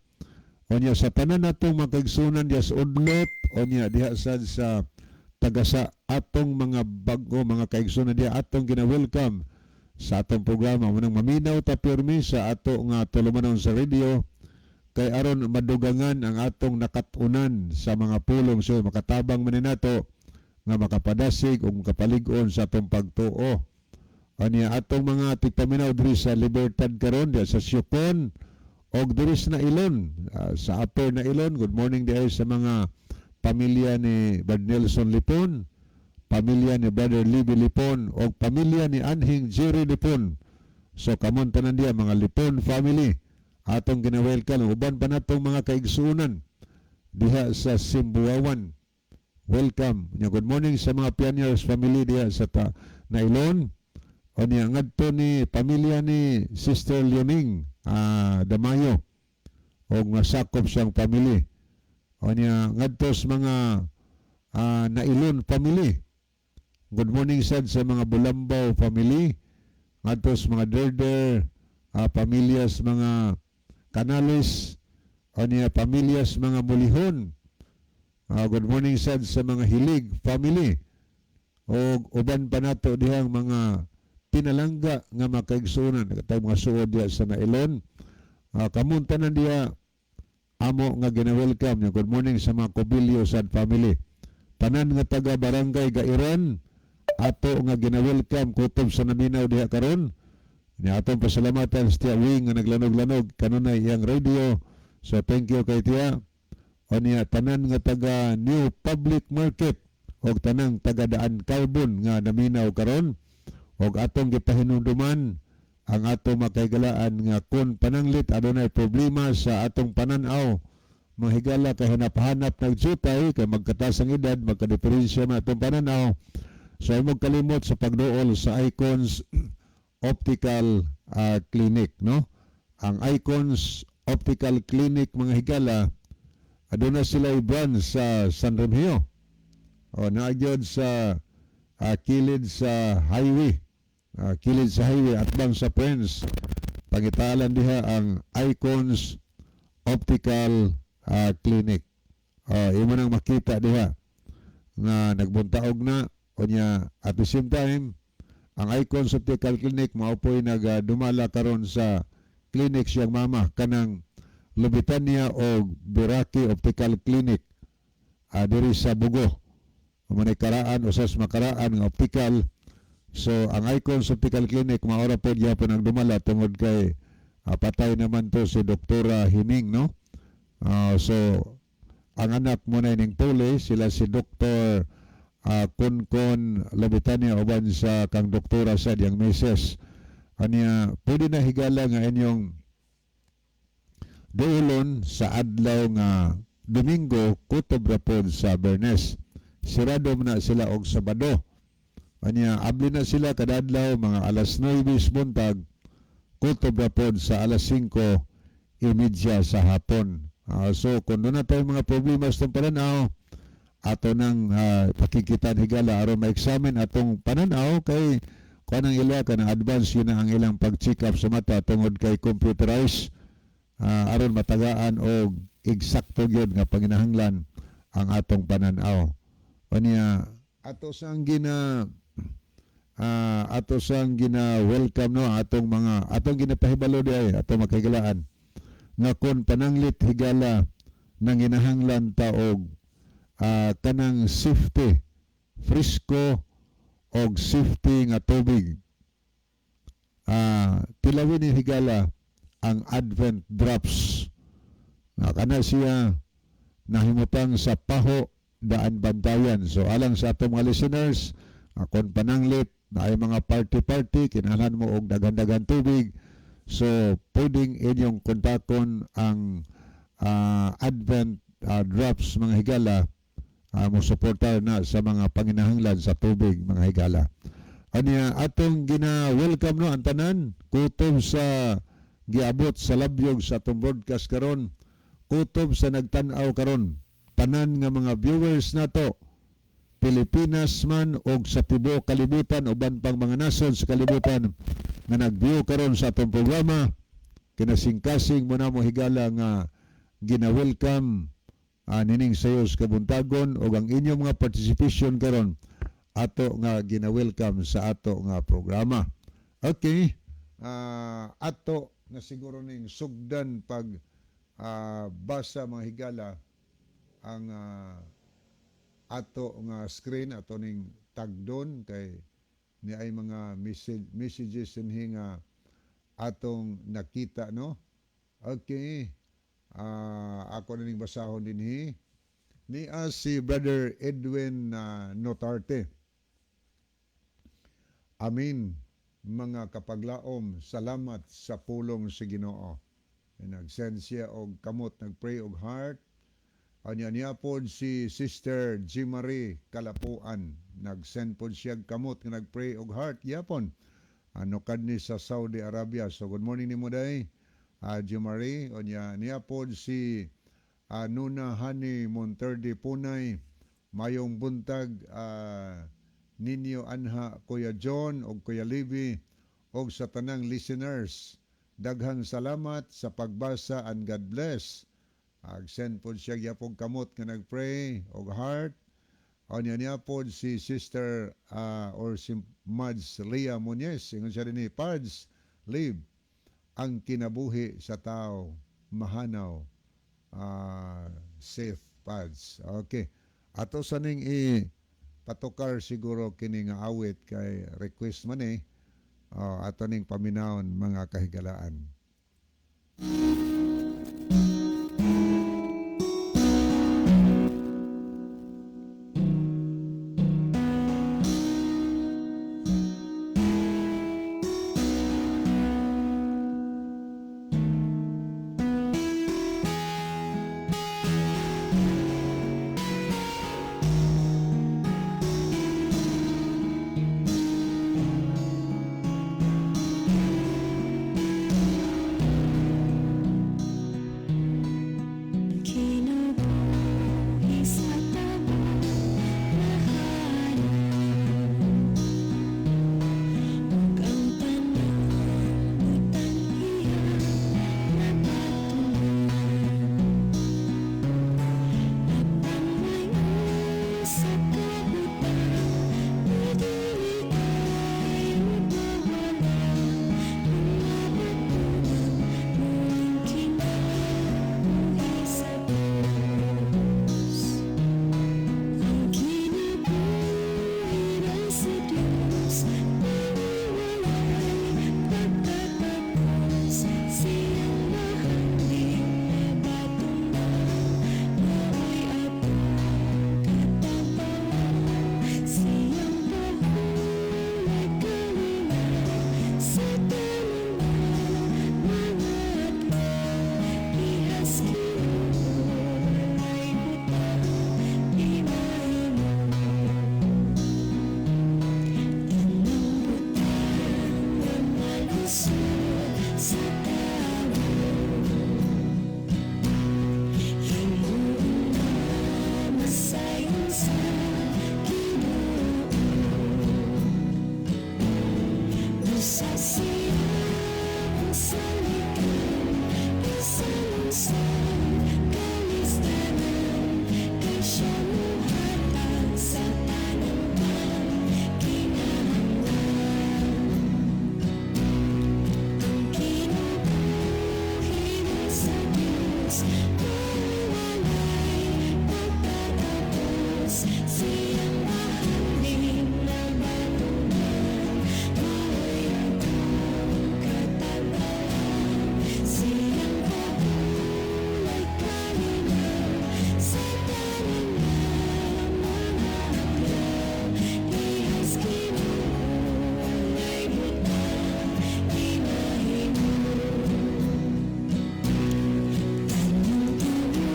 O niya sa tanan natong makagsunan diya sa Udlot, o niya diha sa tagasa atong mga bago mga kaigsunan diya atong gina-welcome sa atong programa. Munang maminaw ta pirmi sa ato nga tulumanon sa radio kay aron madugangan ang atong nakatunan sa mga pulong, so makatabang man nato nga makapadasig o makapalig-on sa atong pagtuo. Aniya atong mga tigpaminaw diri sa Libertad karon diya sa Syukon og diri sa Ilon, sa Upper na Ilon. Good morning diay sa mga pamilya ni Brad Nelson Lipon, pamilya ni Brother Libby Lipon o pamilya ni Anhing Jerry Lipon. So kamon tanan diya mga Lipon family atong gina-welcome. Uban pa natong mga kaigsunan diha sa Simbuawan. Welcome. Good morning sa mga Pioneers family diha sa Nailon. O niya ngadto ni pamilya ni Sister Leoning Damayo o masakop siyang family. O niya ngadto sa mga Nailon family. Good morning sad sa mga Bulambaw family. Ngadto sa mga Derder pamilya sa mga Canales. o niya pamilyas mga mulihon. Good morning sad sa mga hilig family. O uban pa nato dihang mga pinalangga nga makaigsunan katay mga suod diya sa nailon. Kamunta na diya amo nga gina-welcome. Good morning sa mga Cobilio sad family. Tanan nga taga barangay Gairan ato nga gina-welcome kutob sa naminaw diha karon. Ni atong pasalamatan sa Tia Wing nga naglanog-lanog kanunay iyang radio. So thank you kay Tia. O niya tanan nga taga New Public Market o tanang taga Daan Carbon nga naminaw karon o atong gipahinumduman ang atong makaigalaan nga kun pananglit adunay problema sa atong pananaw mahigala kay hanap-hanap nagjutay kay magkatas ang edad magkadiferensya man atong pananaw. So imong kalimot sa pagduol sa Icons Optical Clinic, no? Ang Icons Optical Clinic mga higala aduna sila i-brand sa San Remigio. O naagyod sa kilid sa highway. Kilid sa highway at bang sa Friends. Pangitalan diha ang Icons Optical Clinic. Imo nang makita diha nga nagbuntaog na o niya at the same time ang Icons Optical Clinic maupoy dumala karon sa clinic siyang mama kanang lubitan niya og Biraki Optical Clinic diri sa Bugo. Manay karaan usas makaraan nga optical. So ang Icons Optical Clinic maora po gyapon ang dumala tungod kay patay naman to si Doktora Hining, no? So ang anak mo na ning puli sila si Dr. Konkon Labitania uban sa kang doktora sa diyang misis. Anya pwede na higala nga inyong duulon sa adlaw nga Domingo kutob ra pod sa Bernes. Sirado na sila og Sabado. Anya abli na sila kada adlaw mga alas 9 buntag kutob ra pod sa alas 5:30 sa hapon. So kung doon na tayo mga problema sa pananaw ato nang pakikitan higala aron ma-examine atong pananaw kay kanang ila kanang advance yun na ang ilang pag-check up sa mata tungod kay computerized aron matagaan og eksakto gyud nga panginahanglan ang atong pananaw. Unya ato sang gina welcome no atong ginapahibalo di atong makahigalaan nga kun pananglit higala nang ginahanglan ta og kanang safety frisco og safety nga tubig. Tilawin ni higala ang Advent Drops. Kana siya nahimutang sa Paho Daan Bantayan. So alang sa atong mga listeners, kung pananglit na ay mga party-party, kinahanglan mo og dagan-dagan tubig. So pwedeng inyong kontakon ang Advent Drops mga higala mo suportar na sa mga panginahanglan sa tubig mga higala. Anya atong gina-welcome no ang tanan kutob sa giabot sa labyog sa atong broadcast karon, kutob sa nagtan-aw karon, tanan nga mga viewers nato Pilipinas man og sa tibuok kalibutan uban pang mga nasod sa kalibutan nga nag-view karon sa atong programa. Kinasing-kasing mo na mo higala nga gina-welcome nining sayos kabuntagon o ang inyong mga participation karon ato nga gina-welcome sa ato nga programa. Okay, ato na siguro ning sugdan pag basa mga higala ang ato nga screen ato ning tagdon kay ni ay mga messages inhi nga atong nakita, no? Okay. Ako na ning basahon dinhi ni si Brother Edwin Notarte. Amin mga kapaglaom, salamat sa pulong sa Ginoo. Nag-send siya og kamot, nag-pray og heart. Anya niya pod si Sister G. Marie Kalapuan. Nag-send pod siya kamot nga nag-pray og heart yapon. Ano kadni sa Saudi Arabia. So good morning ni mo day. G. Marie, o niya po si Nuna Hani Monterde Punay, mayong buntag ninyo anha Kuya John o Kuya Libby o sa tanang listeners. Daghang salamat sa pagbasa and God bless. Ag-send po siya gyapon kamot nga nagpray og heart. O niya po si Sister or si Mads Leah Muñez. Ingon siya rin ni Pads, live ang kinabuhi sa tao, mahanaw, safe, Pads. Okay. Ato sa ning patukar siguro kini nga awit kay request man ato ning paminawon mga kahigalaan.
Kinabuhi sa tabunan, ug ang tanan butang iyang napatungan. Napamayon sa kabutan, pwede ay mabawalan. Umabot muling kinabuhi sa Diyos. Ang kinabuhi na sa Diyos, mawawalay pagkatapos. Siyang mahanding nabatungan, mao'y atong katabangan. Siyang bahulay kalinaw sa tanan mga adlaw. Ihas kinulay butang di mahimo. Tanang butang nga malusot sa tawo, himuon na masayon sa Ginoo. Usa siyang saligan, isalungsang kalistanan, kay siya muhatag sa tanang kinahanglan. Ang kinabuhi na sa Diyos, mawawalay pagkatapos. Siyang mahanding nabatungan, mao'y atong katabangan. Siyang bahulay kalinaw sa tanan mga adlaw. Ihas kinulay butang di mahimo. Tanang tawo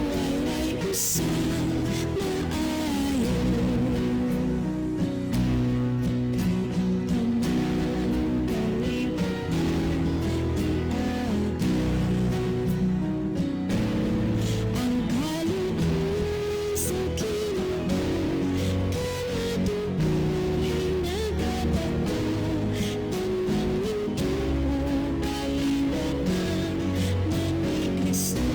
walay usang maayo. Ang kaluoy sa Ginoo, kanadugoy nagatago. Tanang nindot kaliwatan man ni Kristo.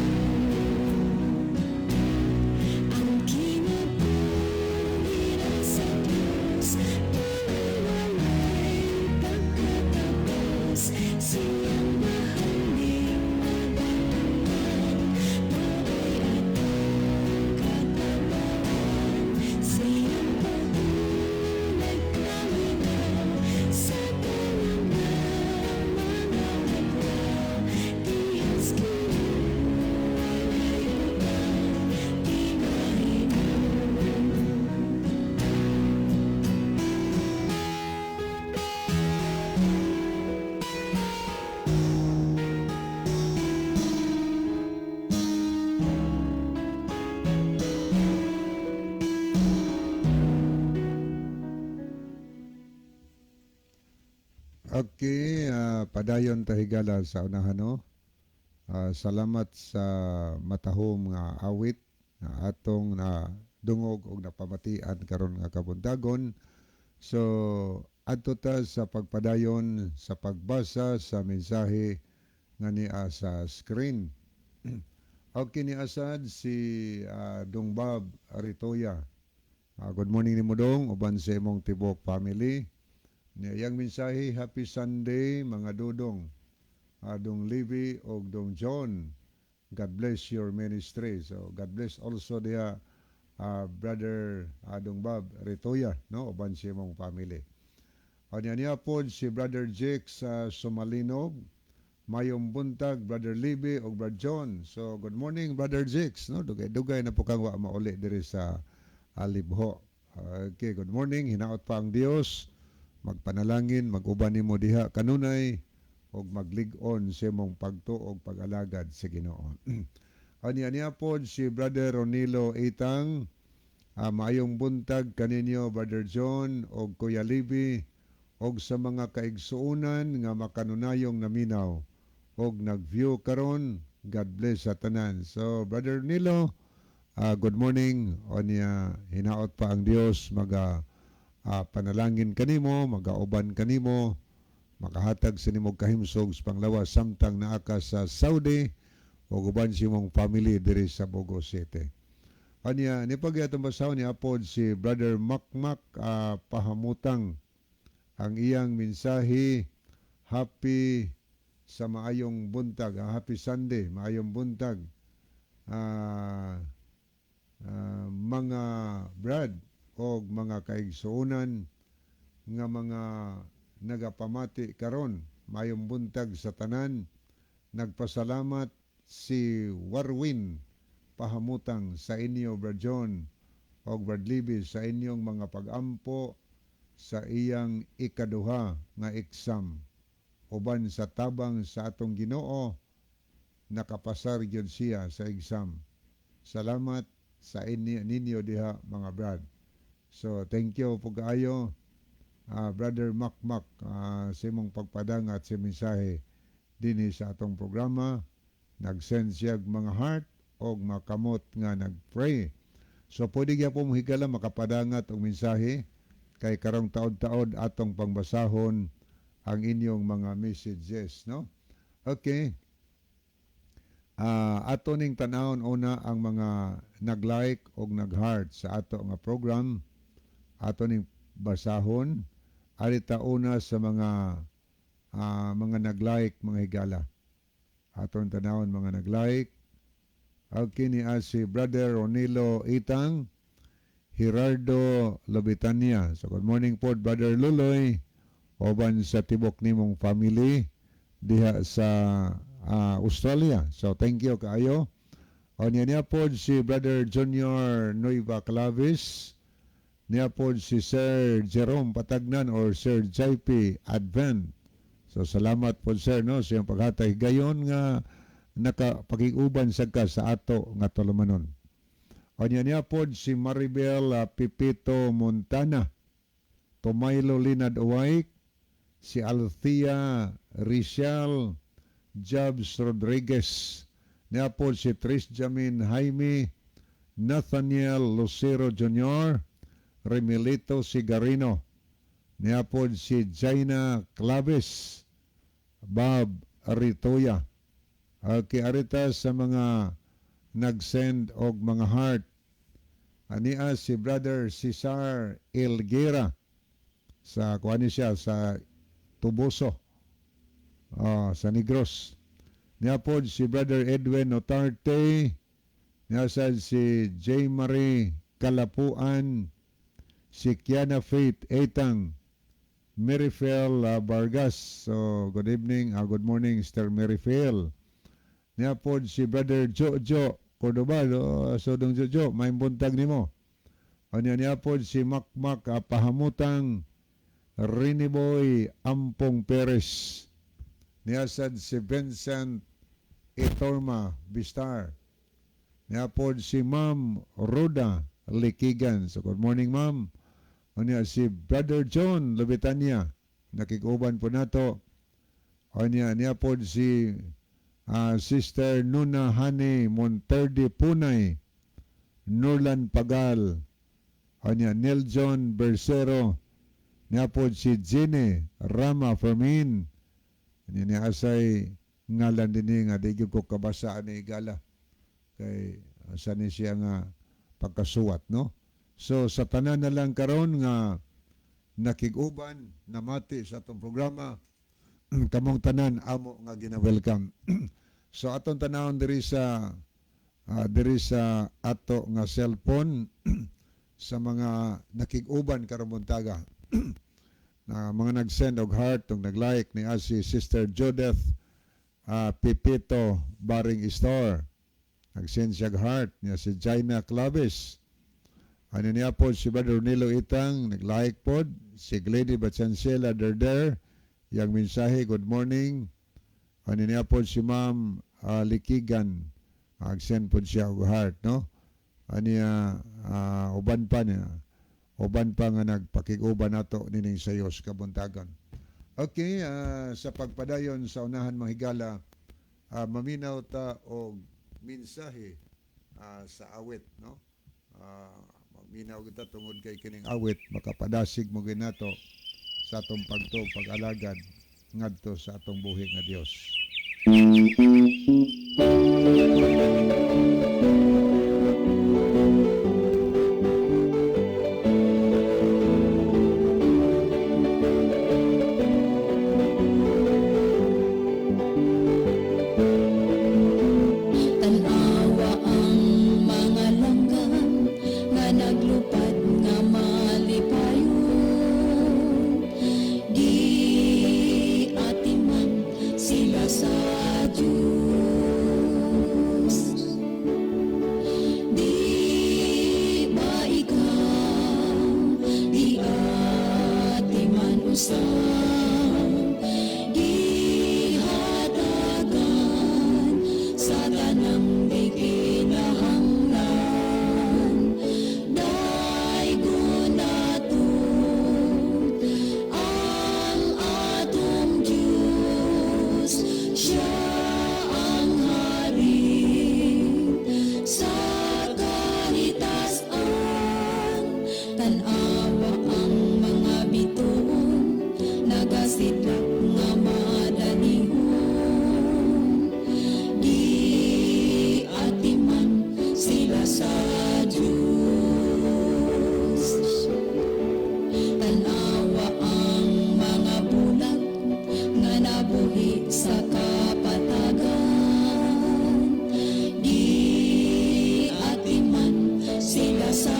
Ang kinabuhi na sa Diyos, mawawalay pagkatapos. Siyang mahanding nabatungan, mao'y atong katabangan. Siyang bahulay kalinaw sa tanan mga adlaw. Ihas kinulay butang di mahimo.
Okay, padayon tahigala sa unahan no. Salamat sa matahom nga awit na atong na dungog og napamatian karon nga kabuntagon. So adto ta sa pagpadayon sa pagbasa sa mensahe nga niya sa screen. Okay ni Asad si Dongbab Aritoya. Good morning ni mo dong, uban sa imong tibok family. Niyang mensahe, happy Sunday mga dudong. Dong Livy o Dong John. God bless your ministry. So God bless also dia brother Dongbab Aritoya, no, uban sa imong family. Niya po si brother Jake sa Somalinog. Mayong buntag, Brother Libby o Brother John. So, good morning, Brother Jix. No? Dugay na po kang wa mauli diri sa Alibho. Okay, good morning. Hinaot pa ang Dios. Magpanalangin, mag-uban nimo diha kanunay o maglig-on sa imong pagtuog pag-alagad sa Ginoo. Niya po si Brother Ronilo Itang. Maayong buntag kaninyo, Brother John o Kuya Libby og sa mga kaigsuunan nga makanunayong naminaw og nag-view karon. God bless sa tanan. So Brother Nilo, good morning. O niya hinaot pa ang Dios panalangin kanimo, magauban kanimo, makahatag sa nimong kahimsog sa panglawas samtang naa ka sa Saudi o uban si mong family diri sa Bogo City. O niya nipagyatong basaw ni apod si Brother Makmak pahamutang ang iyang mensahe. Happy sa maayong buntag, happy Sunday, maayong buntag, mga brad o mga kaigsuunan nga mga nagapamati karon, maayong buntag sa tanan. Nagpasalamat si Warwin pahamutang sa inyo, Brad John o Brad Libby, sa inyong mga pag-ampo sa iyang ikaduha nga exam. Uban sa tabang sa atong Ginoo, nakapasar gyud siya sa exam. Salamat sa ninyo diha mga brad. So thank you po kaayo, Brother Makmak, sa imong pagpadang at sa mensahe dinhi sa atong programa. Nag-send siya mga heart o makamot nga nag-pray. So pwede gyud po mohigala makapadangat og mensahe kay karong taod-taod atong pangbasahon ang inyong mga messages, no? Okay. Ato ning tanawon una ang mga nag-like o nag-heart sa ato nga program. Ato ning basahon. Arita una sa mga nag-like, mga higala. Aton tanawon mga nag-like. Okay ni si Brother Ronilo Itang, Gerardo Lobitania. So good morning po, Brother Luloy. Oban sa tibok nimong family diha sa Australia. So thank you kaayo. O niya po si Brother Junior Nueva Clavis. Niya po si Sir Jerome Patagnan or Sir JP Advent. So salamat po sir, no, sa iyong paghatay gayon nga nakapakiguban sa ka sa ato nga tulumanon. O niya po si Maribel Pipito Montana, Tomailo Linad Uway, si Althea Rishal Jobs Rodriguez, niya po si Tris Jamin Jaime, Nathaniel Lucero Jr., Remilito Sigarino, niya po si Jaina Claves, Bob Aritoya. Okay, arita sa mga nag-send og mga heart. Ania si Brother Cesar Elguera sa kuani siya sa Tuboso, sa Negros. Niya po si Brother Edwin Otarte, niya si J. Marie Kalapuan, si Kiana Faith Etang, Merifel Vargas. So good evening, good morning Mr. Merifel. Niya po si Brother Jojo Cordoba. So dong Jojo, may buntag nimo. O niya po si Makmak pahamutang, Riniboy Ampong Perez. Niyasad si Vincent Itorma Bistar. Niyapod si Ma'am Roda Likigan. So good morning ma'am. O niya si Brother John Lubitania. Nakikuban po nato. O niyapod si Sister Nuna Hani Monterde Punay. Nurlan Pagal. O niya Neljon Bersero. Niyapod si Gine Rama Fermin. Niya asay ngalan din nga di ko kabasaan ni Igala. kay sa ni siya nga pagkasuwat, no? So sa tanan na lang karon nga nakig-uban namati sa atong programa, kamong tanan amo nga gina-welcome. So atong tanawon diri sa ato nga cellphone sa mga nakig-uban karon buntaga. Na mga nag-send og heart ug nag-like ni si Sister Judith Pipito Baring Store. Nag-send siya og heart niya si Jaina Claves. Ano niya po si Brother Nilo Itang nag-like pod, si Lady Batchancela Derder yang mensahe good morning. Ano niya po si Ma'am Likigan nag-send pod siya og heart, no? Aniya uban pa nga nagpakig-uban nato nining sayos kabuntagan. Okay, sa pagpadayon sa unahan mga higala, maminaw ta og mensahe sa awit, no? Maminaw kita tungod kay kining awit, makapadasig mo ginato sa atong pagtuog pag-alagad ngadto sa atong buhi nga Dios.
Tanawa ang mga langgam nga naglupad nga malipayon. Di atiman sila sa Diyos. Di ba ikaw di atiman usang gihatagan sa tanang di kinahanglan. Daigo naton ang atong Diyos, siya ang hari sa kahitasan. Tanawa ang mga bituon, nagasidlak nga madanihon. Di atiman sila sa Diyos. Tanawa ang mga bulag nga nabuhi sa kapatagan. Di atiman sila sa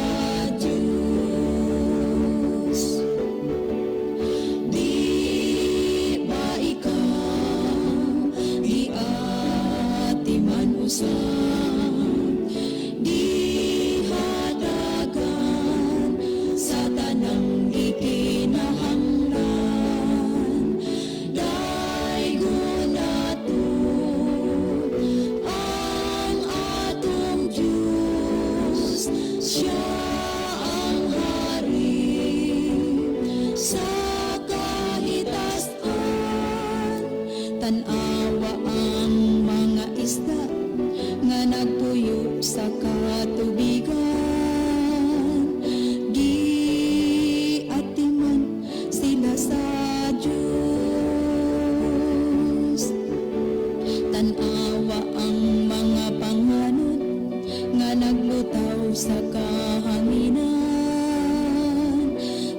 Diyos. Di ba ikaw di atiman usang gihatagan sa tanang di kinahanglan. Daigo naton ang atong Diyos, siya ang hari sa kahitasan. Tanawa ang mga isda nga nagpuyo sa katubigan. Di atiman sila sa Diyos. Tanawa ang mga panganod nga naglutaw sa kahanginan.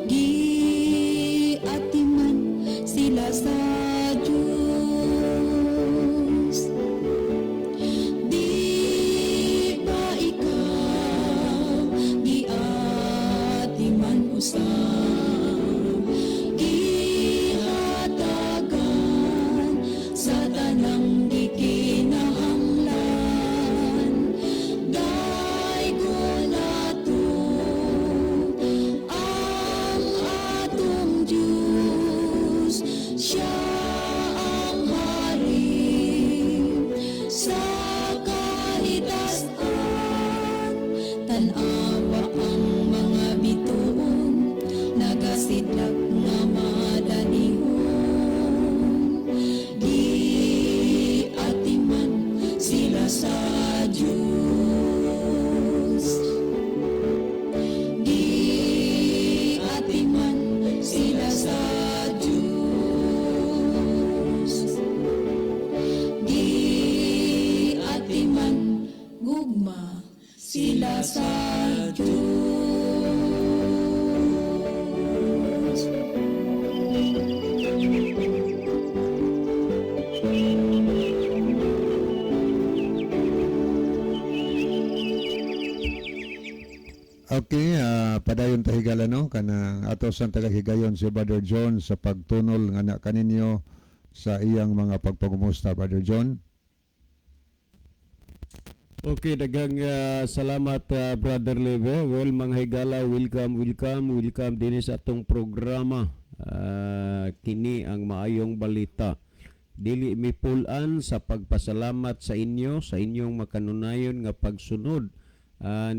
Di atiman sila sa Diyos. Di ba ikaw di atiman usang gihatagan sa tanang di kinahanglan. Daigo na gugma sila sa Diyos.
Okay, padayon tahigala no kanang ato sa tagahigayon si Brother John sa pagtunol nga na kaninyo sa iyang mga pagpagumusta, Brother John.
Okay, daghang salamat Brother Leve. Well, mga higala, welcome din sa atong programa. Kini ang maayong balita. Dili mi pulan sa pagpasalamat sa inyo, sa inyong makanunayon nga pagsunod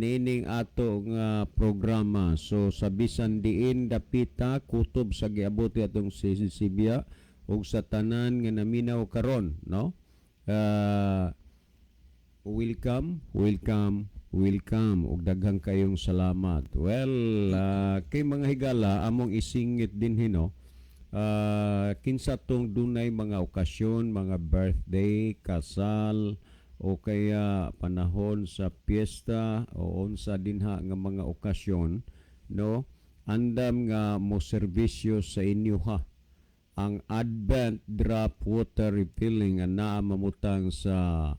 niining ato nga programa. So sa bisan diin dapita kutob sa giabot atong Sibia ug sa tanan nga naminaw karon, no? Welcome ug daghang kayong salamat. Well, kay mga higala among isingit din hino. Kinsa tong dunay mga okasyon, mga birthday, kasal o kaya panahon sa piyesta o unsa dinha nga mga okasyon, no? Andam nga mo serbisyo sa inyo ha. Ang Advent Drop Water Refilling nga naa mamutang sa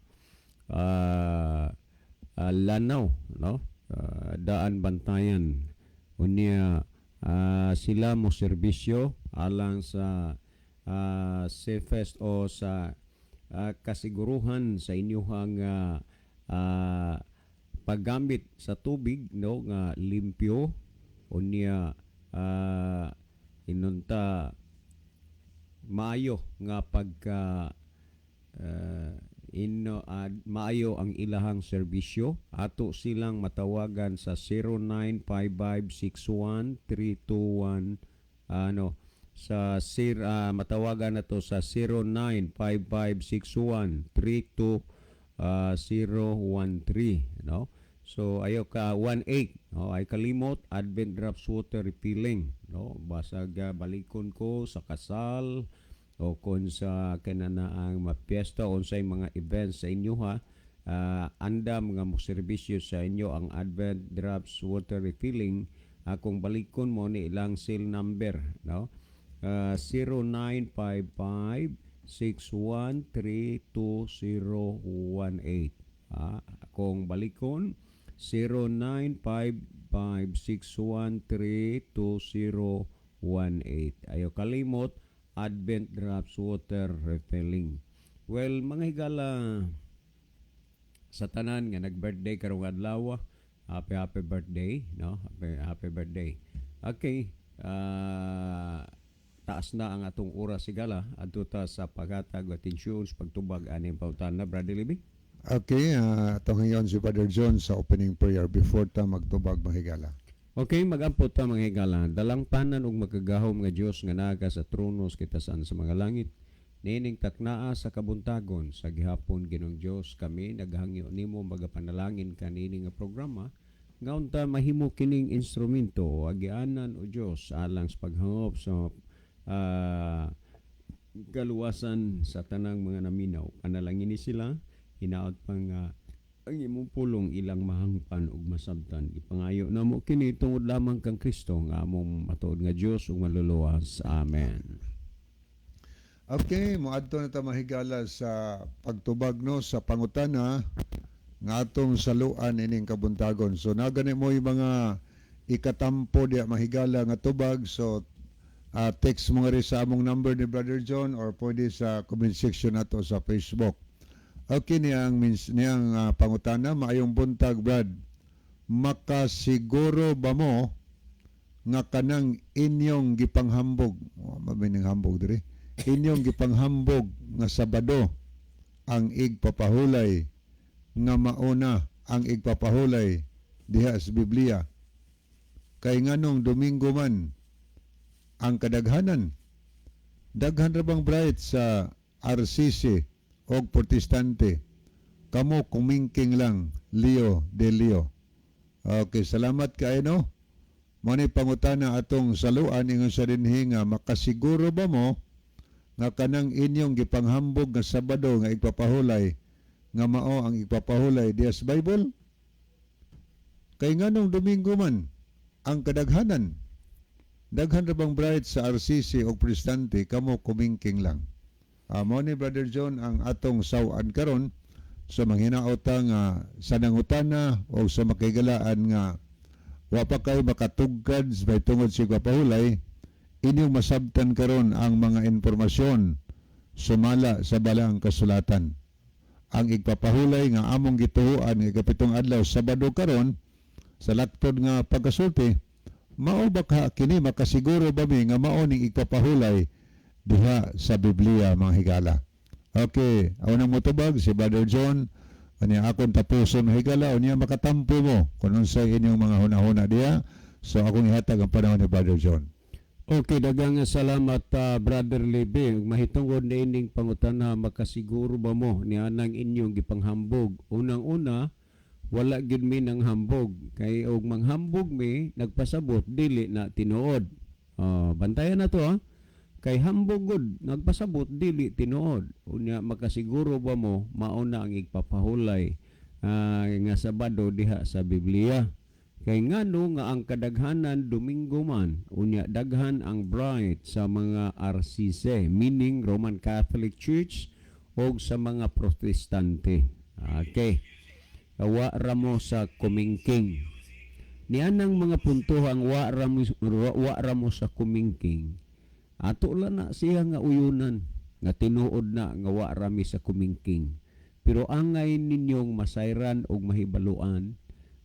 Lanao, no? Daan Bantayan. Unya sila mo serbisyo alang sa safest o sa kasiguruhan sa inyong paggamit sa tubig, no, nga limpyo. Unya inunta maayo nga pagka maayo ang ilahang serbisyo. Ato silang matawagan sa 0955613221 matawagan nato sa 0955613213, no? So ayo ka 18, no? Ay kalimot Advent Drops Water Refilling, no? Basag balikon ko sa kasal o kung sa kananaang mapiesta o sa mga events sa inyo ha, andam nga mo serbisyo sa inyo ang Advent Drops Water Refilling. Kung balikon mo ni ilang cell number, no? 0955613218. Kung balikon 0955613218. Ayo kalimot Advent Drops Water Refilling. Well, mga higala, sa tanan nga nag-birthday karong adlaw, happy birthday, no? Happy birthday. Okay, taas na ang atong oras sigala adto ta sa paghatag atensyon sa pagtubag aning pautana, Brother Libby.
Okay, atong ngayon si Brother John sa opening prayer before ta magtubag, mga higala.
Okay, mag-ampot ta mga higala. Dalang tanan ug magagahom nga Dios nga naga sa tronos kita saan sa mga langit. Nining taknaa sa kabuntagon sa gihapon Ginoong Dios, kami naghangyo nimo magapanalangin kanini nga programa nga unta mahimo kining instrumento o agianan o Dios alang sa paghangop sa kaluwasan sa tanang mga naminaw. Panalangin ni sila hinaot pang ang imong pulong ilang mahangpan ug masabtan. Ipangayo namo kini tungod lamang kang Kristo nga among matuod nga Dios ug manluluwas. Amen.
Okay, moadto na ta mahigala sa pagtubag no sa pangutana nga atong saluan ining kabuntagon. So nagani mo yung mga ikatampo diya mahigala nga tubag. So text mo nga rin sa among number ni Brother John or pwede sa comment section nato sa Facebook. Okay, niyang pangutana, maayong buntag, Brad. Makasiguro ba mo nga kanang inyong gipanghambog, mabining hambog diri, inyong gipanghambog nga Sabado ang igpapahulay nga mauna ang igpapahulay diha sa Biblia? Kay nganong Domingo man ang kadaghanan? Daghan ra bang bright sa RCC og protestante? Kamo kumingking lang, Leo de Leo. Okay, salamat kayo, no? Mani pangutana atong saluan ingon sa dinhi nga makasiguro ba mo nga kanang inyong gipanghambog nga Sabado nga igpapahulay nga mao ang ipapahulay diya sa Bible? Kay nganong Domingo man ang kadaghanan. Daghan ra bang bride sa RCC o prestante kamo kumingking lang. Mao ni Brother John ang atong sawan karon sa manghinaota nga sa nangutana o sa makigalaan nga wa pa kay makatugkad sa tungod sa kapahulay, inyong masabtan karon ang mga impormasyon sumala sa balang kasulatan. Ang igpapahulay nga among gituhuan nga kapitong adlaw Sabado karon sa laktod nga pagkasulti, mao ba kini makasiguro ba mi nga mao ning igpapahulay diha sa Biblia, mga higala? Okay, ako nang motubag si Brother John, ani akong tapuson mga higala, o niya makatampo mo kung unsay inyong mga hunahuna diha. So akong ihatag ang panahon ni Brother John.
Okay, daghang salamat Brother Lebe. Mahitungod na ining pangutana, makasiguro ba mo ni anang inyong gipanghambog? Unang-una, wala gyud mi nang hambog. Kay og manghambog mi nagpasabot dili na tinuod. Bantayan na to ha. Kay hambog gud nagpasabot dili tinuod. Unya makasiguro ba mo mauna ang igpapahulay nga Sabado diha sa Biblia? Kay ngano nga ang kadaghanan Domingo man, unya daghan ang bride sa mga RCC, meaning Roman Catholic Church, o sa mga Protestante. Okay. Wa ramo sa kumingking. Nianang mga punto ang wa ramo sa kumingking. Ato la na siya nga uyunan, nga tinuod na nga wa rami sa kumingking. Pero angay ninyong masayran og mahibaluan,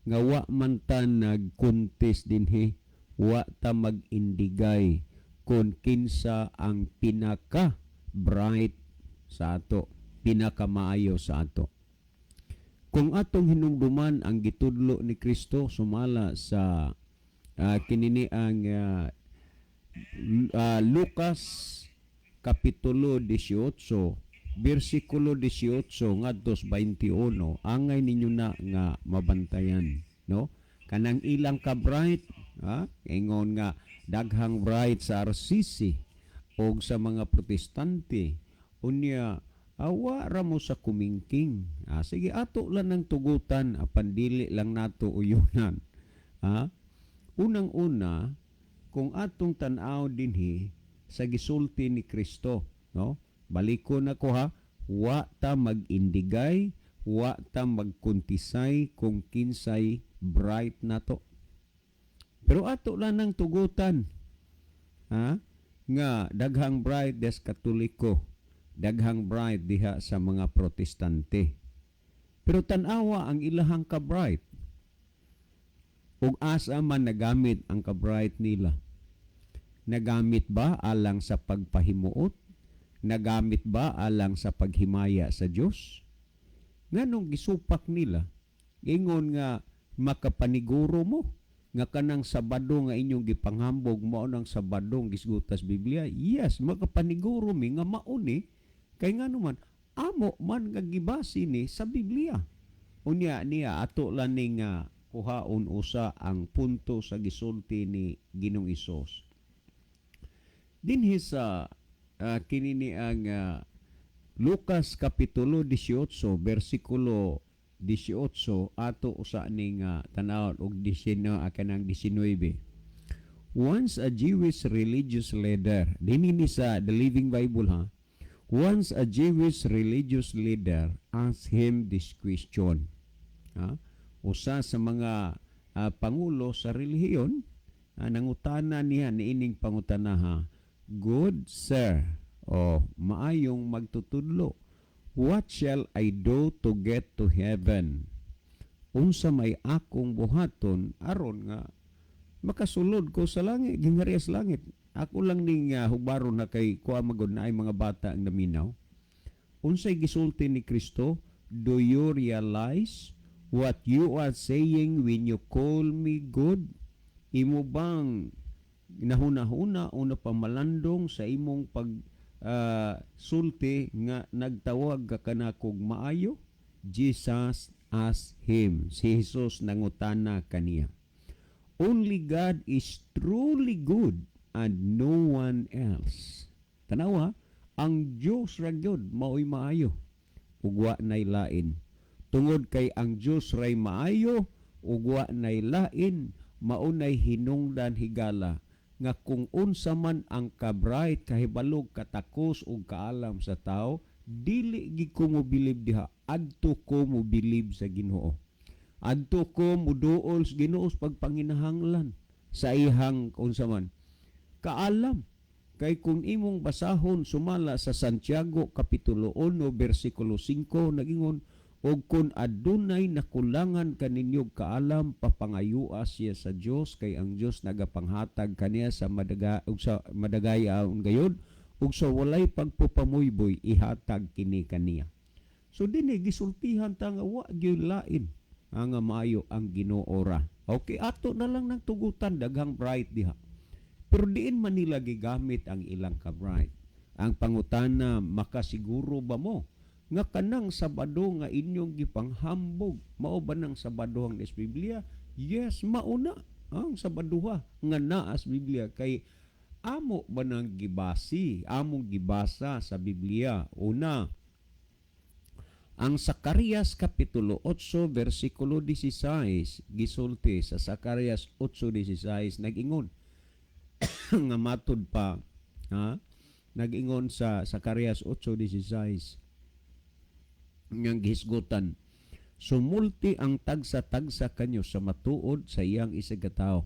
nga wa man ta nag-contest dinhi, wa ta mag-indigay kung kinsa ang pinaka bright sa ato, pinaka maayo sa ato. Kung atong hinumduman ang gitudlo ni Kristo sumala sa kinini ang Lucas Kapitulo 18 versikulo 18 ngadto 21, angay ninyo na nga mabantayan, no? Kanang ilang ka bright, ingon nga daghang bright sa RCC o sa mga Protestante, unya awa ra mo sa kumingking. Sige, ato lang ng tugutan, apan dili lang nato uyunan. Unang-una, kung atong tan-aw dinhi sa gisulti ni Kristo, no? Baliko na ko ha, wa ta mag-indigay, wa ta magkuntisay kung kinsay bright nato. Pero ato lang ng tugutan, nga daghang bright des Katoliko, daghang bright diha sa mga Protestante. Pero tan-awa ang ilahang ka-bright. Ug asa man nagamit ang ka-bright nila. Nagamit ba alang sa pagpahimuot? Nagamit ba alang sa paghimaya sa Dios? Nganong gisupak nila? Ingon nga makapaniguro mo nga kanang Sabado nga inyong gipanghambog mao nang Sabadong gisgutas Biblia. Yes, makapaniguro mi nga mauni kay ngano man amo man nga gibasi ni sa Biblia. Unya niya ato lang ning kuhaon usa ang punto sa gisulti ni Ginoong Hesus. Dinhi sa kinini ang Lucas Kapitulo 18 versikulo 18 ato usa ning tanawon og 19 kanang 19. Once a Jewish religious leader, dinhi ni sa The Living Bible ha. Once a Jewish religious leader asked him this question. Usa sa mga pangulo sa relihiyon nangutana niya niining pangutana, "Good sir, maayong magtutudlo, what shall I do to get to heaven?" Unsa may akong buhaton aron nga makasulod ko sa langit, ginghariya sa langit. Ako lang ning hubaron na kay kuha magod na ay mga bata ang naminaw. Unsay gisulti ni Kristo? Do you realize what you are saying when you call me good? Imo bang nahuna-huna o napamalandong sa imong sulti nga nagtawag ka kanakog maayo? Jesus asked him. Si Jesus nangutana kaniya. Only God is truly good and no one else. Tanawa, ang Diyos ra gyud mao'y maayo. ug wa nay lain. Tungod kay ang Dios ray maayo ug wa nay lain, maunay hinungdan higala nga kung unsa man ang kabright kahibalog katakos ug kaalam sa tao, dili gid ko mobilib diha, adto ko mobilib sa Ginoo. Adto ko muduol sa Ginoo sa pagpanginahanglan sa ihang unsa man kaalam. Kay kung imong basahon sumala sa Santiago Kapitulo 1 versikulo 5 nagingon, og kun adunay nakulangan kaninyog kaalam, papangayua siya sa Dios, kay ang Dios nagapanghatag kaniya sa madagayaon gayud, ug sa walay pagpupamuyboy ihatag kini kaniya. So dinhi gisultihan ta nga wa gyud lain ang maayo ang Ginoo ra. Okay, ato na lang nang tugutan daghang bright diha. Pero diin man nila gigamit ang ilang ka-bright. Ang pangutana, makasiguro ba mo nga kanang Sabado nga inyong gipanghambog, mao ba nang Sabado ang des Biblia? Yes, mauna ang Sabaduha nga naa sa Biblia. Kay amo ba nang gibasi, among gibasa sa Biblia? Una, ang Zacarias Kapitulo 8 versikulo 16 gisulti sa Zacarias 8:16 nag-ingon nga matud pa, nag-ingon sa Zacarias 8:16 nga gihisgutan, sumulti ang tagsa-tagsa kanyo sa matuod sa iyang isagataw.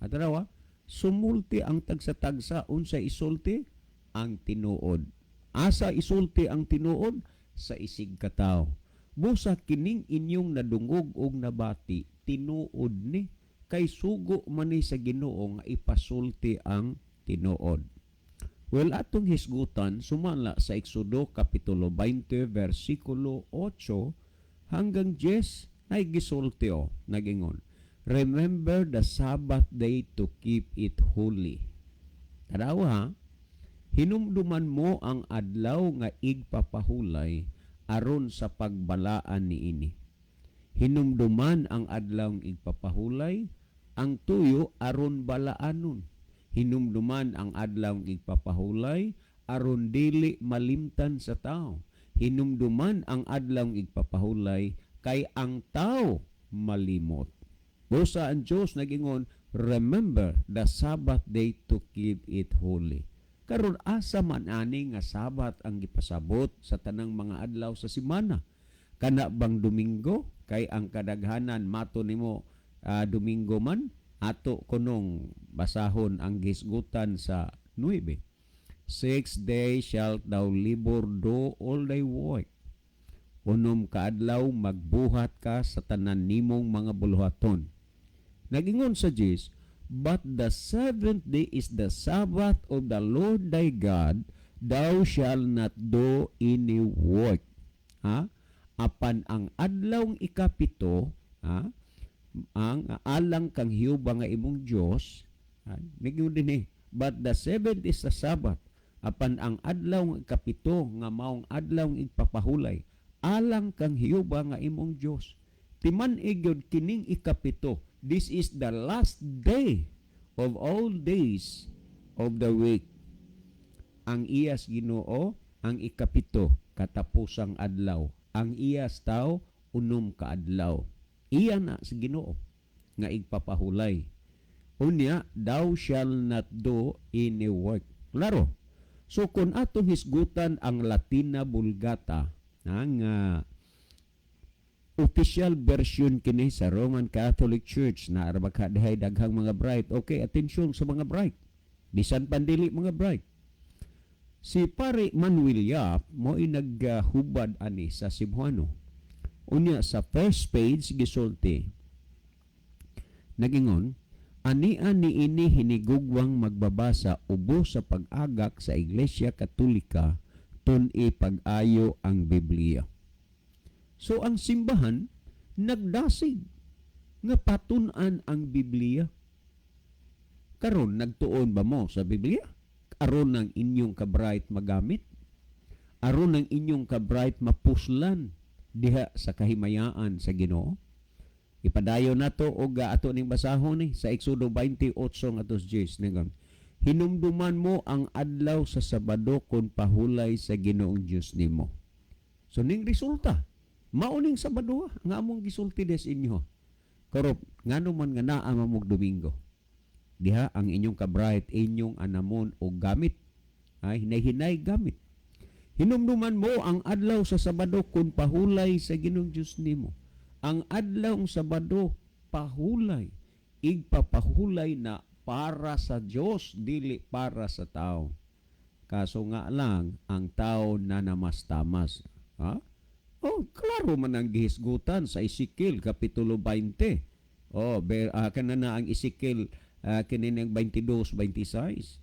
At rawa, sumulti ang tagsa-tagsa, unsa isulti? Ang tinuod. Asa isulti ang tinuod? Sa isig kataw. Busa kining inyong nadungog og nabati, tinuod ni, kay sugo man ni sa Ginoo nga ipasulti ang tinuod. Well, atong hisgutan sumala sa Exodo Kapitulo 20 versikulo 8 hanggang 10 ay gisulti nagingon, remember the Sabbath day to keep it holy. Tanawa, hinumduman mo ang adlaw nga igpapahulay aron sa pagbalaan niini. Hinumduman ang adlaw nga igpapahulay, ang tuyo aron balaanon. Hinumduman ang adlaw nga igpapahulay aron dili malimtan sa tao. Hinumduman ang adlaw nga igpapahulay kay ang tao malimot. Busa ang Dios nagingon, remember the Sabbath day to keep it holy. Karon asa man ani nga Sabat ang gipasabot sa tanang mga adlaw sa semana? Kana bang Domingo? Kay ang kadaghanan mato nimo Domingo man, ato kunong basahon ang gisgutan sa 9. 6 days shalt thou labor, do all thy work. Unom kaadlaw magbuhat ka sa tanan nimong mga buluhaton. Nagingon sa Dios, but the seventh day is the Sabbath of the Lord thy God, thou shalt not do any work. Apan ang adlawng ikapito, ang alang kang Hiyuba nga imong Dios, nagingon din but the seventh is the Sabbath. Apan ang adlawng ikapito nga maong adlawng igpapahulay, alang kang Hiyuba nga imong Dios. Timan igyod kining ikapito, this is the last day of all days of the week. Ang iyas Ginoo, ang ikapito, katapusang adlaw. Ang iyas tao, unom ka adlaw. Iya na sa Ginoo nga igpapahulay. Unya, thou shall not do any work. Klaro. So kung atong hisgutan ang Latina Vulgata, ang official version kini sa Roman Catholic Church na arbakadahay daghang mga bright. Okay, atensyon sa mga bright. Bisan pandili mga bright. Si Pare Manuel Yap mo naghubad ani sa Cebuano. Unya sa first page gisulti. Nagingon, ani-ani ini hinigugwang magbabasa ubos sa pag-agak sa Iglesia Katolika tun-i pag-ayo ang Biblia. So ang simbahan nagdasig nga patun-an ang Biblia. Karon nagtuon ba mo sa Biblia? Aron ng inyong kabright magamit? Aron ng inyong kabright mapuslan diha sa kahimayaan sa Ginoo? Ipadayon nato og ato ning basahon sa Exodo 28 atos 10 ningon. Hinumduman mo ang adlaw sa Sabado kon pahulay sa Ginoong Dios nimo. So ning resulta, mauning Sabado nga among gisulti des inyo. Korop, ngano man nga naa mamog Domingo. Diha ang inyong kabright, inyong anamon o gamit. Ay, hinay-hinay gamit. Hinumduman mo ang adlaw sa Sabado kung pahulay sa Ginoong Diyos nimo. Ang adlaw sa Sabado, pahulay. Igpapahulay na para sa Diyos, dili para sa tao. Kaso nga lang, ang tao na namastamas. Ha? Oh, klaro man ang gihisgutan sa Ezekiel Kapitulo 20. Oh, kana na ang Ezekiel kininang 22-26.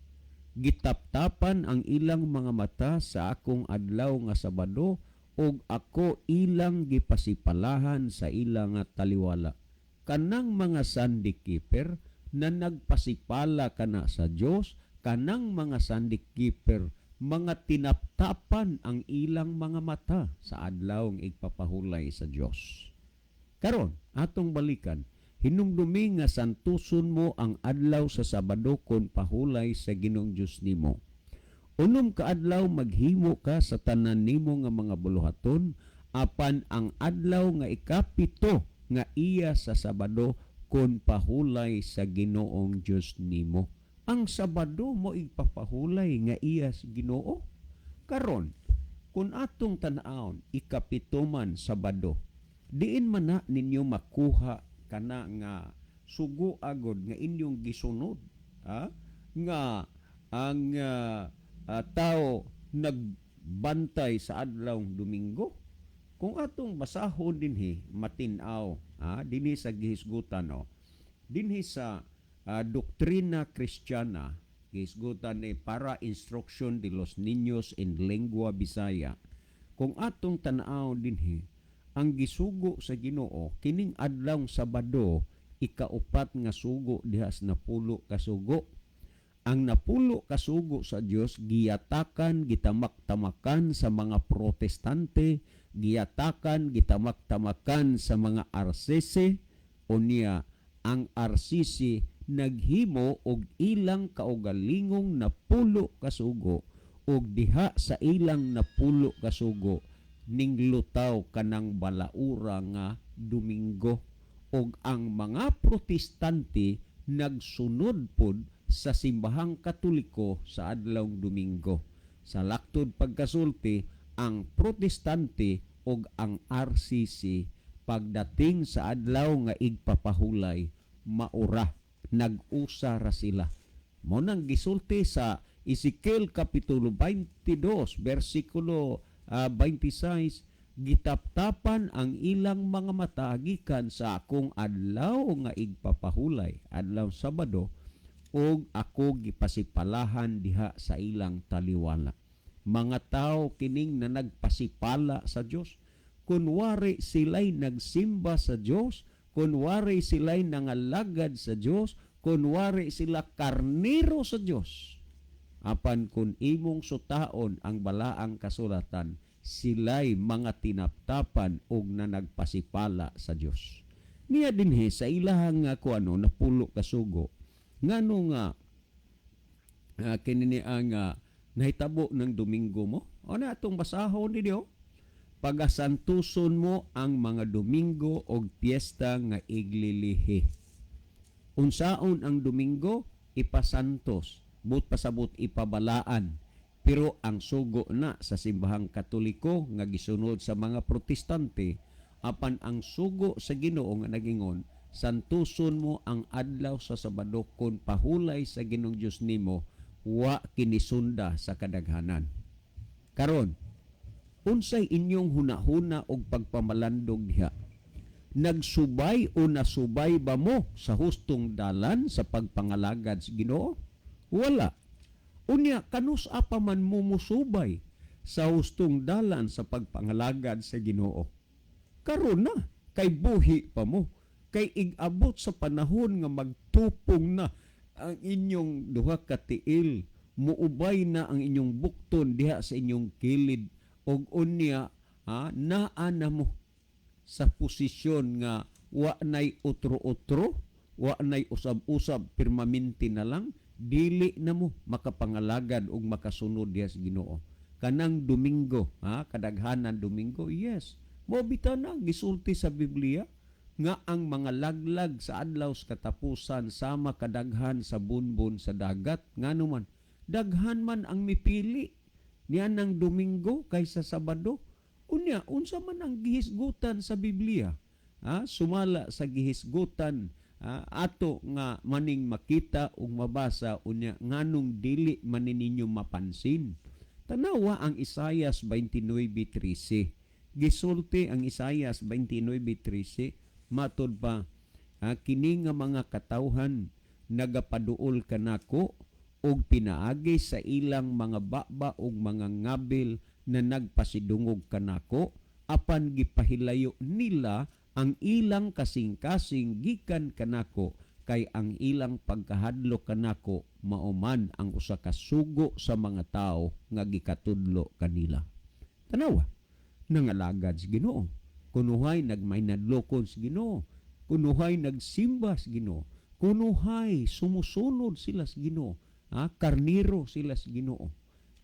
Gitaptapan ang ilang mga mata sa akong adlaw nga Sabado ug ako ilang gipasipalahan sa ilang nga taliwala. Kanang mga sandikeeper na nagpasipala kana sa Dios, kanang mga sandikeeper mga tinaptapan ang ilang mga mata sa adlaw ng igpapahulay sa Dios. Karon, atong balikan, hinumdumi nga santuson mo ang adlaw sa Sabado kon pahulay sa Ginoong Dios nimo. Unom ka adlaw maghimo ka sa tanan nimo nga mga buluhaton apan ang adlaw nga ikapito nga iya sa Sabado kon pahulay sa Ginoong Dios nimo. Ang Sabado mo ipapahulay nga iya sa Ginoo. Karon, kung atong tan-awon ikapito man Sabado, diin man na ninyo makuha kana nga sugo agod nga inyong gisunod, nga ang tao nagbantay sa adlaw Domingo. Kung atong basahon dinhi matin-aw, dinhi sa gihisgutan, dinhi sa Doktrina Kristiyana, gihisgutan ni para instruction de los niños en lengua Bisaya. Kung atong tan-aw dinhi, ang gisugo sa Ginoo kining adlaw Sabado ikaupat nga sugo diha sa napulo ka sugo. Ang napulo ka sugo sa Dios giyatakan gitamak-tamakan sa mga protestante, giyatakan gitamak-tamakan sa mga RCC, unya ang RCC naghimo og ilang kaugalingong napulo ka sugo og diha sa ilang napulo ka sugo ning lutaw kanang balaura nga Domingo. Og ang mga protestante nagsunod pod sa simbahang Katoliko sa adlaw Domingo. Sa laktod pagkasulti, ang protestante og ang RCC pagdating sa adlaw nga igpapahulay maura, nag-usa ra sila. Mo nang gisulti sa Ezekiel Kapitulo 22 versikulo 26, gitaptapan ang ilang mga mata gikan sa akong adlaw nga igpapahulay, adlaw Sabado, og ako gipasipalahan diha sa ilang taliwala. Mga tao kining na nagpasipala sa Dios, kunwari sila'y nagsimba sa Dios, kunwari sila'y nangalagad sa Dios, kunwari sila karnero sa Dios. Apan kun imong sutaon ang balaang kasulatan, sila'y mga tinaptapan og na nagpasipala sa Dios. Niya dinhi sa ilahang nga kuano napulo ka sugo. Ngano nga kinini ang nahitabo ng Domingo mo? O na atong basahon ninyo. Pagasantuson mo ang mga Domingo og piyesta nga iglilihi. Unsaon ang Domingo? Ipasantos. But pasabot ipabalaan. Pero ang sugo na sa simbahang Katoliko nga gisunod sa mga Protestante, apan ang sugo sa Ginoo nga nagingon, santuson mo ang adlaw sa Sabado kon pahulay sa Ginoong Dios nimo, wa kinisunda sa kadaghanan. Karon, unsay inyong hunahuna og pagpamalandog diha? Nagsubay o nasubay ba mo sa hustong dalan sa pagpangalagad sa Ginoo? Wala. Unya, kanus apa man mo musubay sa hustong dalan sa pagpangalagad sa Ginoo? Karon na, kay buhi pa mo. Kay igabot sa panahon nga magtupong na ang inyong duha ka tiil, muubay na ang inyong bukton diha sa inyong kilid, og unya naa na mo sa posisyon nga wa nay utro-utro, wa nay usab-usab, permanente na lang, dili na mo makapangalagad og makasunod diha sa Ginoo. kanang Domingo, kadaghanan Domingo, yes. Mo bitaw na gisulti sa Biblia nga ang mga laglag sa adlaw sa katapusan sama kadaghan sa bunbon sa dagat nganuman daghan man ang mipili niya ng Domingo kaysa Sabado. Unya, unsa man ang gihisgutan sa Biblia? Sumala sa gihisgutan ato nga maning makita ug mabasa unya nganong dili man ninyo mapansin. Tanawa ang Isaias 29:13. Gisulti ang Isaias 29:13 matod pa kini nga mga katawhan nagapaduol kanako og pinaagi sa ilang mga baba ug mga ngabil na nagpasidungog kanako apan gipahilayo nila ang ilang kasing-kasing gikan kanako kay ang ilang pagkahadlok kanako mauman ang usa ka sugo sa mga tao nga gikatudlo kanila. Tanawa, nangalagad si Ginoo. Kunuhay nagmaynadlokon si Ginoo. Kunuhay nagsimba si Ginoo. Kunuhay sumusunod sila sa Ginoo. Karniro sila sa Ginoo.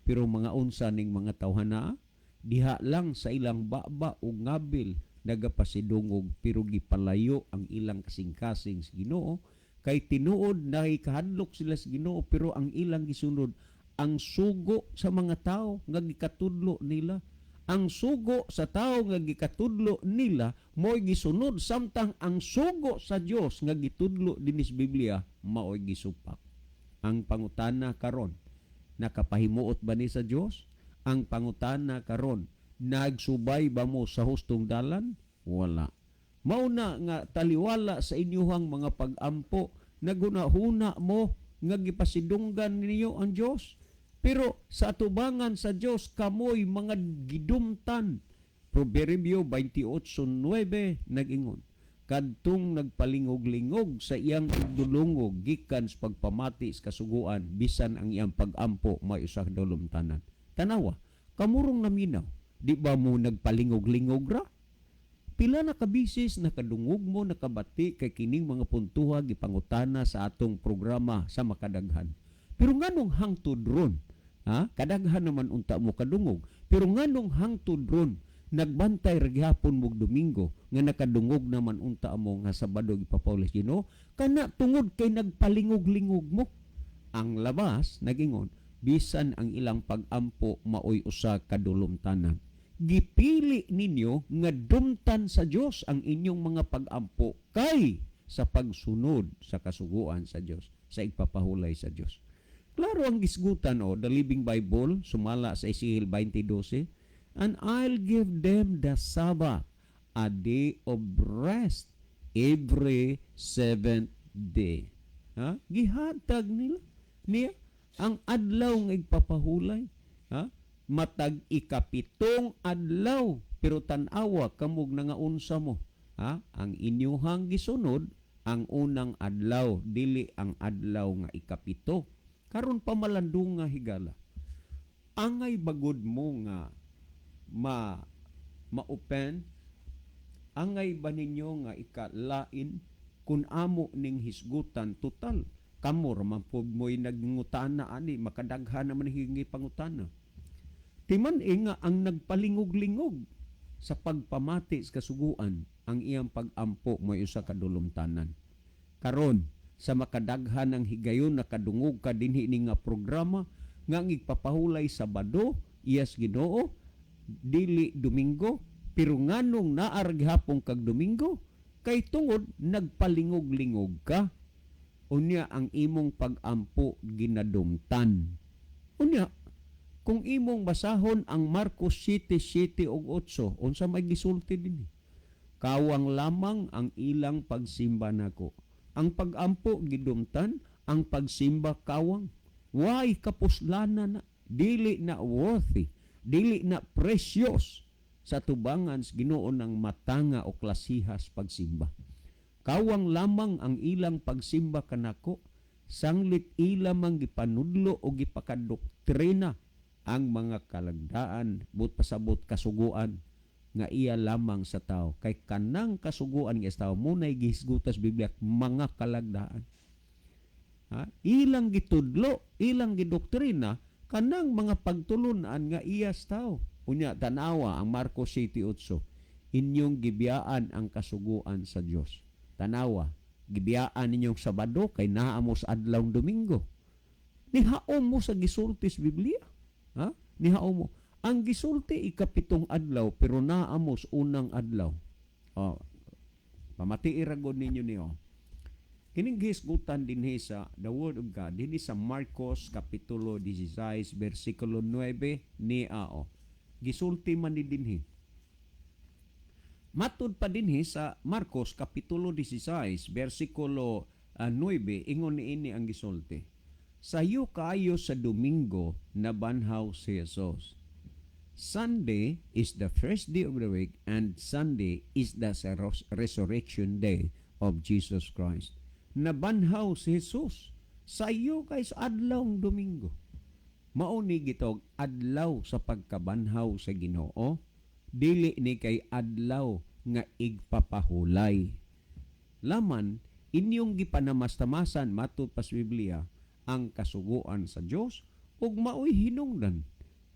Pero mga unsa ning mga tawhana diha lang sa ilang baba o ngabil nagapasidungog pero gipalayo ang ilang kasing-kasing sa Ginoo kay tinuod na ikahadlok sila sa Ginoo pero ang ilang gisunod ang sugo sa mga tao nga gikatudlo nila. Ang sugo sa tao nga gikatudlo nila mo'y gisunod samtang ang sugo sa Dios nga gitudlo dinis Biblia mao'y gisupak. Ang pangutana karon, nakapahimuot ba ni sa Dios? Ang pangutana karon, nagsubay ba mo sa hustong dalan? Wala. Mauna nga taliwala sa inyuhang mga pag-ampo, nagunahuna mo nga gipasidunggan ninyo ang Dios. Pero sa atubangan sa Dios kamoy mga gidumtan. Proverbio 28:9 nag-ingon, kadtong nagpalingog-lingog sa iyang igdulungog gikan sa pagpamati sa kasuguan bisan ang iyang pag-ampo may usa ka dalumtanan. Tanawa, kamurong naminaw, di ba mo nagpalingog-lingog ra? Pila na kabisis nakadungog mo nakabati kay kining mga puntuha gipangutana sa atong programa sa makadaghan. Pero nganong hangtod ron? Kadaghan naman unta mo kadungog. Pero nganong hangtod ron nagbantay ra gihapon mo Domingo nga nakadungog naman unta mo nga Sabado gipapaulis Ginoo kana tungod kay nagpalingog-lingog mo. Ang labas nagingon bisan ang ilang pag-ampo maoy usa ka dulumtanan. Gipili ninyo nga dumtan sa Dios ang inyong mga pag-ampo kay sa pagsunod sa kasuguan sa Dios, sa igpapahulay sa Dios. Klaro ang gisgutan the Living Bible sumala sa Ezekiel 20:12, and I'll give them the Sabbath, a day of rest, every seventh day. Gihatag niya ang adlaw nga igpapahulay. Matag ikapitong adlaw pero tan-awa kamog nangaunsa mo. Ang inyuhang gisunod ang unang adlaw dili ang adlaw nga ikapito. Karon pamalandong nga higala. Angay bagod mo nga ma-open, angay ba ninyo nga ikalain kung amo ning hisgutan total. Kamor man po mo'y nagngutana ani, makadaghan naman hingi pangutana. Timan nga ang nagpalingog-lingog sa pagpamati sa kasuguan ang iyang pag-ampo mo'y usa ka dulumtanan. Karon sa makadaghan ng higayon nakadungog ka dinhi ni nga programa nga igpapahulay Sabado, iyas Ginoo, dili Domingo, pero nganong naar gihapon kag Domingo kay tungod nagpalingog-lingog ka. Unya ang imong pag-ampo ginadumtan. Unya kung imong basahon ang Marcos 7:7 ug 8, unsa may gisulti dinhi? Kawang lamang ang ilang pagsimba nako. Ang pag-ampo gidumtan, ang pagsimba kawang. Why kapuslanan na? Dili na worthy, dili na precious sa tubangan sa Ginoo ng matanga o klasihas pagsimba. Kawang lamang ang ilang pagsimba kanako, sanglit ilamang gipanudlo o gipakadoktrina ang mga kalagdaan but pasabot kasuguan nga iya lamang sa tao. Kay kanang kasuguan nga sa tao munay gihisgutas Biblia mga kalagdaan. Ilang gitudlo, ilang gidoktrina kanang mga pagtulunan nga iyas tao. Unya tanawa ang Marcos 7:8. Inyong gibiyaan ang kasuguan sa Dios. Tanawa, gibiyaan ninyong Sabado kay naa mo sa adlawng Domingo. Nihaom mo sa gisulti sa Biblia. Ha? Nihaom mo. Ang gisulti ikapitong adlaw pero naa mo sa unang adlaw. Oh, pamati iragod ninyo niyo. Kining gihisgutan dinhi sa the Word of God dinhi sa Marcos kapitulo 16 bersikulo 9 ni Ao. Gisulti man ni dinhi. Matud pa dinhi sa Marcos kapitulo 16 bersikulo 9 ingon niini ang gisulti. Sayo kaayo sa Domingo na banhaw si Jesus. Sunday is the first day of the week and Sunday is the resurrection day of Jesus Christ. Nabanhaw si Jesus sayo kay sa adlawng Domingo. Mao ni gitawag adlaw sa pagkabanhaw sa Ginoo, dili ni kay adlaw nga igpapahulay. Laman inyong gipanamastamasan matud pa sa Biblia ang kasuguan sa Dios ug maoy hinungdan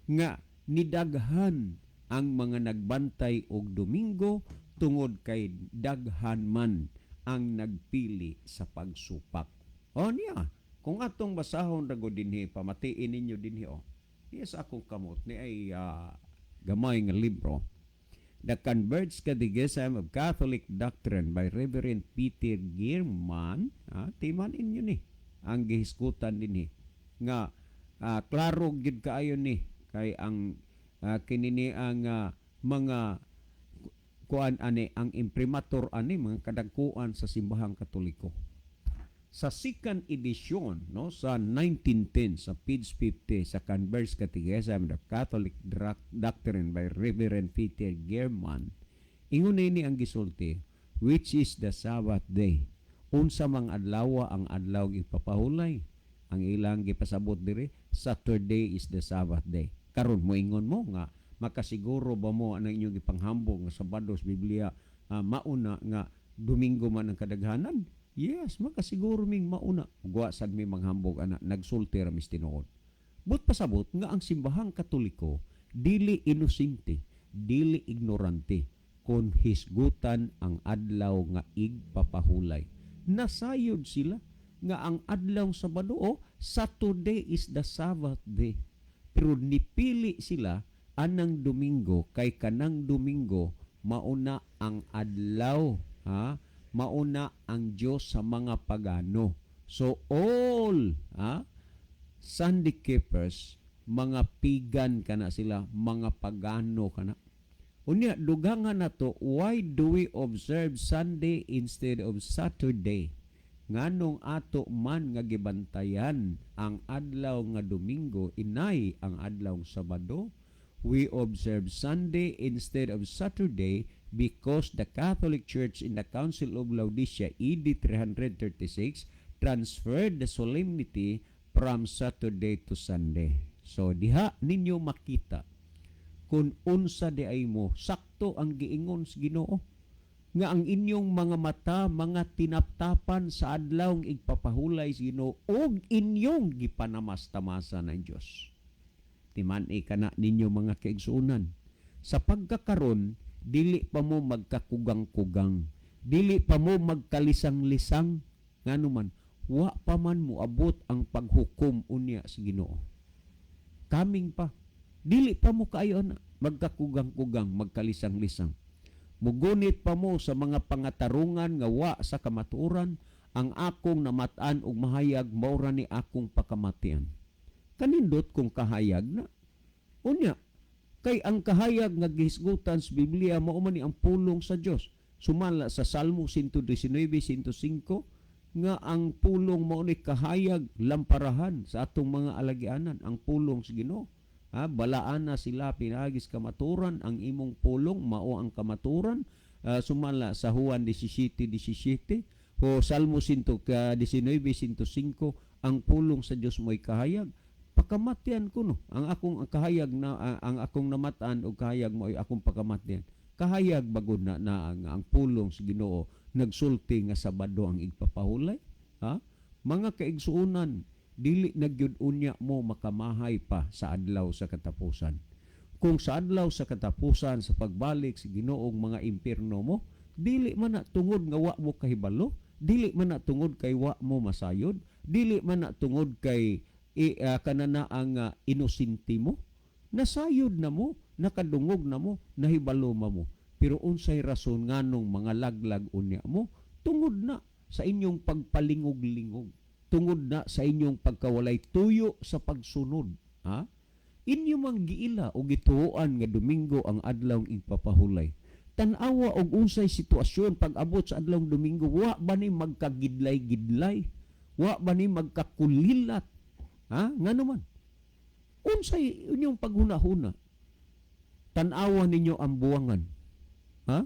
nga nidaghan ang mga nagbantay og Domingo tungod kay daghan man ang nagpili sa pagsupak. O niya, kung atong basahon rago dinhi, pamatiin ninyo dinhi o. Yes, akong kamot ni ay gamay nga libro. The Converged Catechism of Catholic Doctrine by Reverend Peter Gierman. Timan inyo ni ang gihisgutan dinhi nga klaro gid kaayo ni kay ang kinini ang mga kuan ani ang imprimatur ani mga kadagkuan sa simbahang Katoliko. Sa second edition no sa 1910 sa page 50 sa Converged Catechism of Catholic Doctrine by Reverend Peter Gierman, ingon ni ang gisulti, which is the Sabbath day. Unsa mang adlaw ang adlaw ipapahulay. Ang ilang gipasabot diri, Saturday is the Sabbath day. Karon mo ingon mo nga makasiguro ba mo ang inyong ipanghambog nga Sabado sa Biblia mauna nga Domingo man ang kadaghanan? Yes, makasiguro ming mauna. Gwa sad mi manghambog ana nagsulti ra mis tinuod. But pasabot nga ang simbahang Katoliko dili inosente, dili ignorante kon hisgutan ang adlaw nga igpapahulay. Nasayod sila nga ang adlaw Sabado Saturday is the Sabbath day. Pero nipili sila anang Domingo kay kanang Domingo mauna ang adlaw, mauna ang Dios sa mga pagano. So all Sunday keepers, mga pigan kana sila, mga pagano kana. Unya dugangan nato, why do we observe Sunday instead of Saturday? Nganong ato man nga gibantayan ang adlaw nga Domingo inay ang adlaw Sabado? We observe Sunday instead of Saturday because the Catholic Church in the Council of Laodicea AD 336 transferred the solemnity from Saturday to Sunday. So diha ninyo makita kung unsa di ay mo sakto ang giingon sa Ginoo nga ang inyong mga mata mga tinaptapan sa adlaw igpapahulay sa Ginoo og inyong gipanamastamasan ng Dios. Timan-i kana ninyo mga kaigsuonan. Sa pagkakaron, dili pa mo magkakugang-kugang. Dili pa mo magkalisang-lisang. Nganuman, wa pa man mo abot ang paghukom unya sa Ginoo. Kaming pa. Dili pa mo kaayo na magkakugang-kugang, magkalisang-lisang. Mugunit pa mo sa mga pangatarungan nga wa sa kamatuoran, ang akong namatan og mahayag maura ni akong pakamatian. Kanindot kung kahayag na. Unya, kay ang kahayag nga gihisgutan sa Biblia mao man ni ang pulong sa Dios. Sumala sa Salmo 119:105 nga ang pulong mao ni kahayag lamparahan sa atong mga alagianan, ang pulong sa Ginoo. Balaan na sila pinagis kamaturan, ang imong pulong mao ang kamaturan. Sumala sa Juan 17:17 o Salmo 119:105 ang pulong sa Dios mo'y kahayag. Pakamatian ko no ang akong kahayag na ang akong namatan og kahayag mo ay akong pakamatian. Kahayag bagod na ang pulong sa Ginoo nagsulti nga Sabado ang igpapahulay. Mga kaigsuonan, dili na gyud unya mo makamahay pa sa adlaw sa katapusan. Kung sa adlaw sa katapusan sa pagbalik sa Ginoong mga impierno mo, dili man na tungod nga wa mo kahibalo, dili man na tungod kay wa mo masayod, dili man na tungod kay kanana ang inosente mo, nasayod na mo, nakadungog na mo, nahibalo mo. Pero unsay rason nganong mga laglag unya mo, tungod na sa inyong pagpalingog-lingog, tungod na sa inyong pagkawalay tuyo sa pagsunod. Ha? Inyo mang giila o gituoan nga Domingo ang adlaw ipapahulay. Tan-awa og unsay sitwasyon pag-abot sa adlaw Domingo, wa ba ni magkagidlay-gidlay? Wa ba ni magkakulilat? Ha? Nga naman. Unsay inyong paghuna-huna? Tan-awa ninyo ang buwangan. Ha?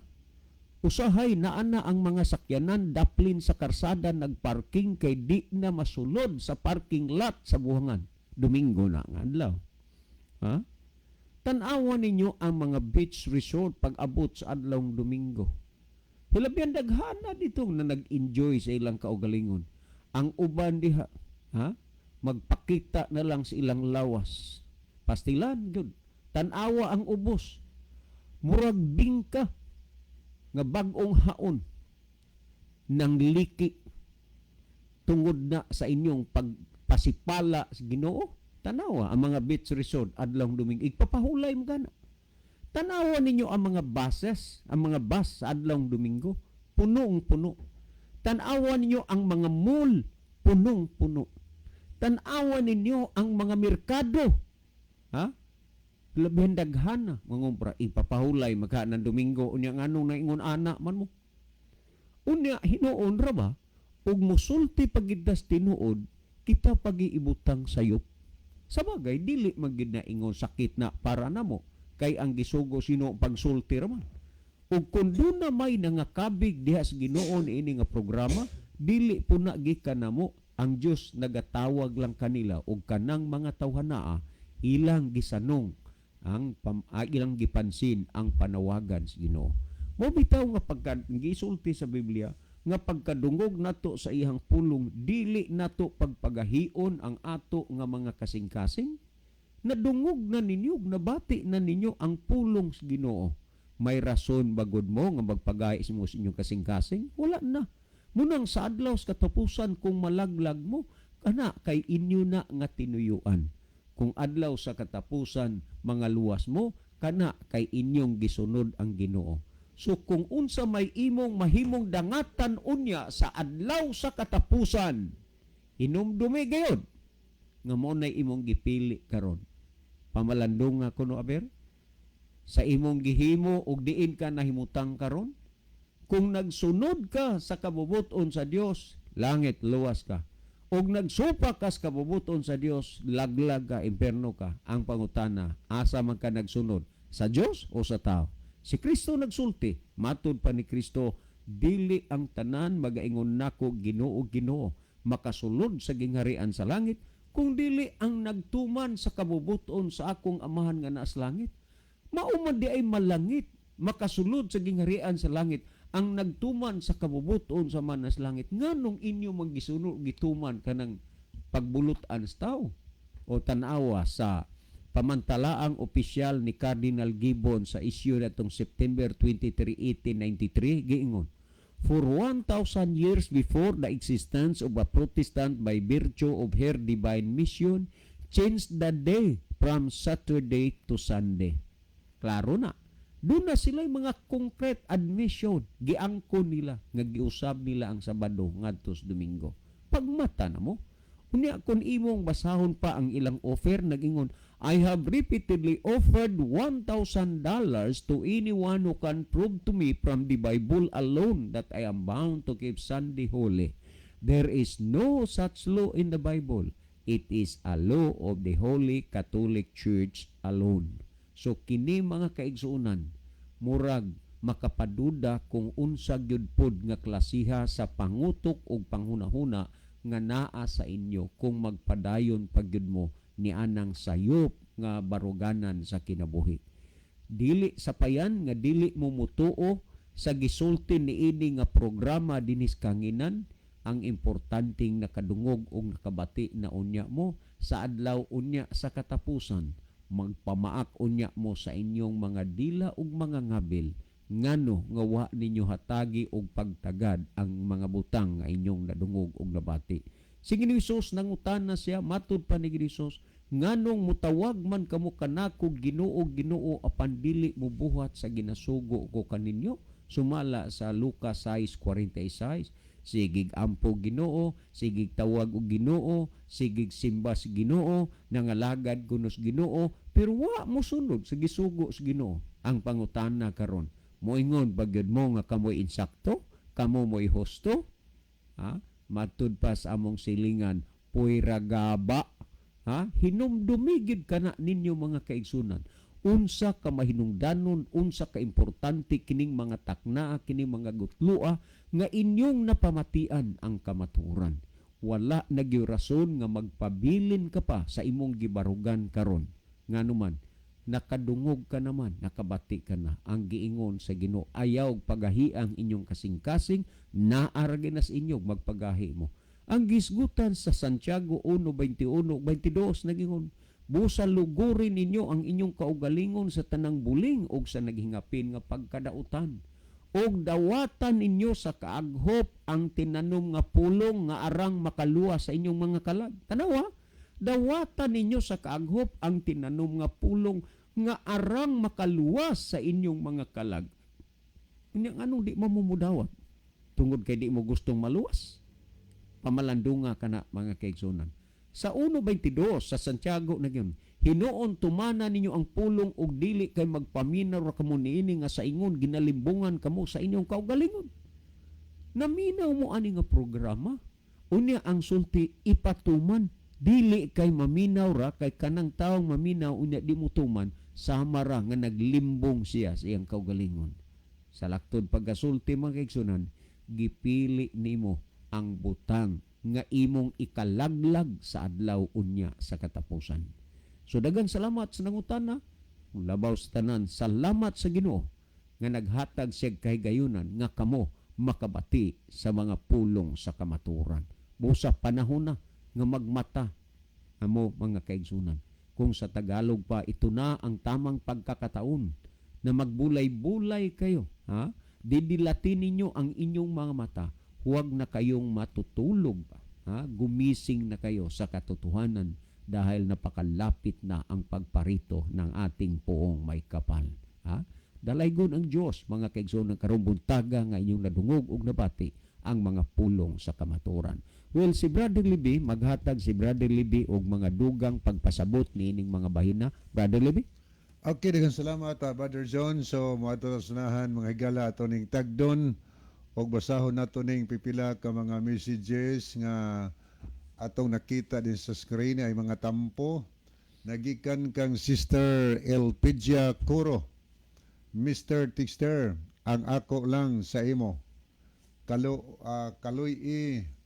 Usahay naana ang mga sakyanan daplin sa karsada nagparking kay di na masulod sa parking lot sa buwangan. Domingo na ang adlaw. Ha? Tan-awa ninyo ang mga beach resort pag-abot sa adlawng Domingo. Hilabihan daghana dito na nag-enjoy sa ilang kaugalingon. Ang uban diha, ha? Magpakita na lang sa ilang lawas. Pastilan, good. Tan-awa ang ubos. Murag bingka nga bag-ong haon ng liki tungod na sa inyong pagpasipala sa Ginoo. Tanawa ang mga beach resort adlawng Domingo. Igpapahulay mo gana. Tanawa ninyo ang mga buses, ang mga bus sa adlawng Domingo. Punong-puno. Tanawa ninyo ang mga mall. Punong-puno. Tanawa ninyo ang mga merkado. Ha? Labihan daghana. Mangumpra, ipapahulay magka ng Domingo. Unya nga anong naingon ana man mo. Unya, hinuon ra ba? Ug musulti pagidas tinuod, kita pag-iibutang sayop. Sa bagay, dili magid na ingon sakit na para namo kay ang gisugo sino pagsulti raman. Ug kun doon na may nangakabig diha sa Ginoo ini nga programa, dili po na gikan namo ang Dios nagatawag lang kanila ug kanang mga tawhanaa ilang gisanong ang ilang gipansin ang panawagan sa Ginoo. Mo bitaw nga paggisulti sa Biblia nga pagkadungog nato sa ihang pulong, dili nato pagpagahion ang ato nga mga kasing-kasing. Nadungog na ninyo, nabati na ninyo ang pulong sa Ginoo. May rason bagod mo nga magpagahi mo sa inyong kasing-kasing? Wala na. Munang sa adlaw sa katapusan kung malaglag mo, kana kay inyo na nga tinuyuan. Kung adlaw sa katapusan mga luwas mo, kana kay inyong gisunod ang Ginoo. So kung unsa may imong mahimong dangatan unya sa adlaw sa katapusan, inumdumi gayud nga mo na imong gipili karon. Pamalandong nga kuno aber sa imong gihimo ug diin ka nahimutang karon. Kung nagsunod ka sa kabubuton sa Dios, langit luwas ka. Ug nagsupa ka sa kabubuton sa Dios, laglag ka, impierno ka. Ang pangutana, asa man ka nagsunod, sa Dios o sa tao? Si Kristo nagsulti, matud pa ni Kristo, dili ang tanan magaingon nako Ginoo Ginoo, makasulod sa gingharian sa langit, kung dili ang nagtuman sa kabubuton sa akong amahan nga naa sa langit. Mauman di ay malangit, makasulod sa gingharian sa langit, ang nagtuman sa kabubuton sa manas langit. Nganong inyo magisunod gituman kanang pagbulutan sa tao o tanawa sa pamantalaang opisyal ni Cardinal Gibbon sa issue natong September 23, 1893, giingon, for 1,000 years before the existence of a Protestant by virtue of her divine mission, changed the day from Saturday to Sunday. Klaro na. Doon na sila mga concrete admission. Giangko nila, nga giusab nila ang Sabado ngadto sa Domingo. Pagmata na mo, unya kung imong basahon pa ang ilang offer, nagingon, I have repeatedly offered $1,000 to anyone who can prove to me from the Bible alone that I am bound to keep Sunday holy. There is no such law in the Bible. It is a law of the Holy Catholic Church alone. So kini mga kaigsuunan, murag makapaduda kung unsa gyud pod nga klasiha sa pangutok ug panghunahuna nga naa sa inyo kung magpadayon pagyud mo ni anang sayop nga baruganan sa kinabuhi. Dili sapayan nga dili mo mutuo sa gisulti niini nga programa dinis kanginan ang importanteng nakadungog o nakabati na unya mo sa adlaw unya sa katapusan. Magpamaak unya mo sa inyong mga dila ug mga ngabil, ngano nga wa ninyo hatagi og pagtagad ang mga butang nga inyong nadungog og nabati. Sige ni Jesus, nangutana siya, matud pa ni Jesus, nganong mutawag man kamo kanako Ginoo Ginoo apan dili mo buhat sa ginasugo ko kaninyo? Sumala sa Lucas 6:46. Sigig ampo Ginoo, sigig tawag og Ginoo, sigig simbas Ginoo, nangalagad kunos Ginoo, pero wa mo sunod sa gisugo sa Ginoo. Ang pangutana karon, moingon bagyod mo nga kamoy insakto, kamo mo'y hosto, ha? Matud pa sa among silingan, puy ragaba, ha? Hinumdumigid kana ninyo mga kaigsunan. Unsa ka mahinungdanon, unsa ka importante kining mga takna, kining mga gutlua nga inyong napamatian ang kamaturan. Wala nagyo rason nga magpabilin ka pa sa imong gibarugan karon. Nganuman, nakadungog ka naman, nakabati ka na. Ang giingon sa Ginoo, ayaw pagahi ang inyong kasing-kasing, naaragi na sa inyong magpagahi mo. Ang gisgutan sa Santiago 1:21-22 nagingon, busa lugurin ninyo ang inyong kaugalingon sa tanang buling og sa naghingapin nga pagkadautan. Og dawatan ninyo sa kaaghop ang tinanom nga pulong nga arang makaluwa sa inyong mga kalag. Tanawa, dawatan ninyo sa kaaghop ang tinanom nga pulong nga arang makaluwas sa inyong mga kalag. Anong di mamumudawat? Tungod kay di mo gustong maluwas? Pamalandunga ka na mga kaigsunan. Sa 1:22 sa Santiago na yun, hinuon tumana ninyo ang pulong og dili kay magpaminaw ra kamo niini nga sa ingon ginalimbungan kamo sa inyong kaugalingon. Naminaw mo ani nga programa. Unya ang sulti ipatuman, dili kay maminaw ra kay kanang taong maminaw unya di mo tuman sama ra nga naglimbong siya sa iyang kaugalingon. Sa laktod pagkasulti mga kaigsunan, gipili nimo ang butang nga imong ikalaglag sa adlaw unya sa katapusan. So daghang salamat sa nangutana. Labaw sa tanan, salamat sa Ginoo nga naghatag siya kahigayunan nga kamo makabati sa mga pulong sa kamaturan. Busa panahon na nga magmata amo mga kaigsunan. Kung sa Tagalog pa, ito na ang tamang pagkakataon na magbulay-bulay kayo. Ha? Didilatin ninyo ang inyong mga mata. Huwag na kayong matutulog. Ha? Gumising na kayo sa katotohanan dahil napakalapit na ang pagparito ng ating poong may kapal. Ha? Dalaygon ang Diyos, mga kaigsunan, karong buntaga nga inyong nadungog ug nabati ang mga pulong sa kamaturan. Well, si Brother Libby, maghatag si Brother Libby og mga dugang pagpasabot niining mga bahina. Brother Libby?
Okay, daghang salamat Brother John. So moadto sa sunahan mga higala ato ning tagdon og basahon nato ning pipila ka mga messages nga atong nakita din sa screen ay mga tampo nagikan kang Sister Elpidia Coro. Mr. Tixter, ang ako lang sa imo. Kaluy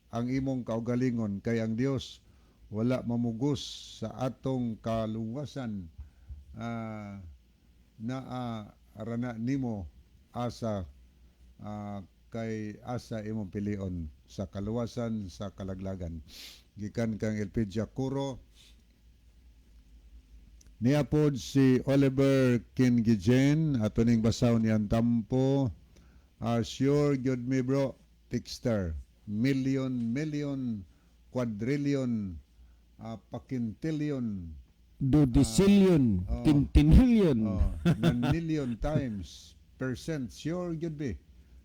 ang imong kaugalingon kay ang Dios wala mamugos sa atong kaluwasan rana nimo asa kay asa imong pilion sa kaluwasan sa kalaglagan. Gikan kang Elpidia Curo. Niapod si Oliver Kingijen ato ning basaw ni Antampo. Sure good me bro, Tixter. Million, quadrillion, pakintillion,
Dodicillion, tintinillion.
million times percent sure good be.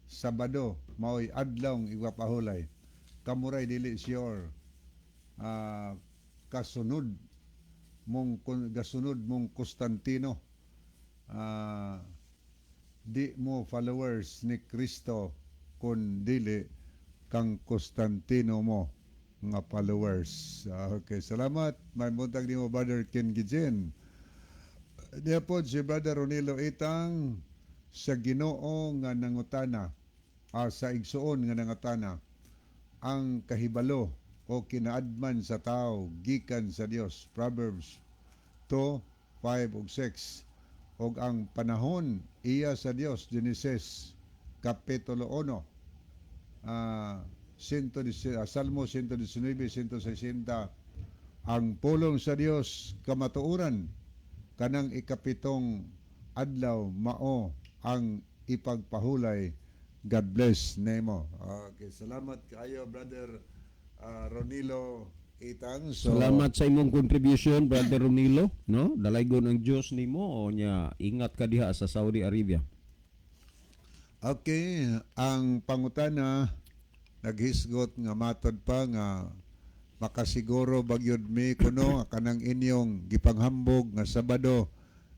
Sabado mao'y adlong igapahulay. Kamuray dili sure. Kasunod mong Constantino. Di mo followers ni Kristo kun dili kang Constantino mo nga followers. Okay, salamat. May buntag ni mo Brother Ken Gijen. Diya po si Brother Ronilo Itang sa Ginoo nga nangutana, sa igsuon nga nangutana, ang kahibalo o kinaadman sa tao gikan sa Dios. Proverbs 2:5 ug 6. Og ang panahon iya sa Dios, Genesis Kapitulo 1, Salmo 119, 160, ang pulong sa Dios kamatuoran kanang ikapitong adlaw mao ang ipagpahulay. God bless nemo. Okay, salamat kayo brother Ronilo Itang. So,
Salamat sa imong contribution, Brother Ronilo, no? Dalaygon ang Dios nimo o nya ingat ka diha sa Saudi Arabia.
okay, ang pangutana naghisgot nga matod pa nga makasiguro bagyod mi kuno kanang inyong gipanghambog nga Sabado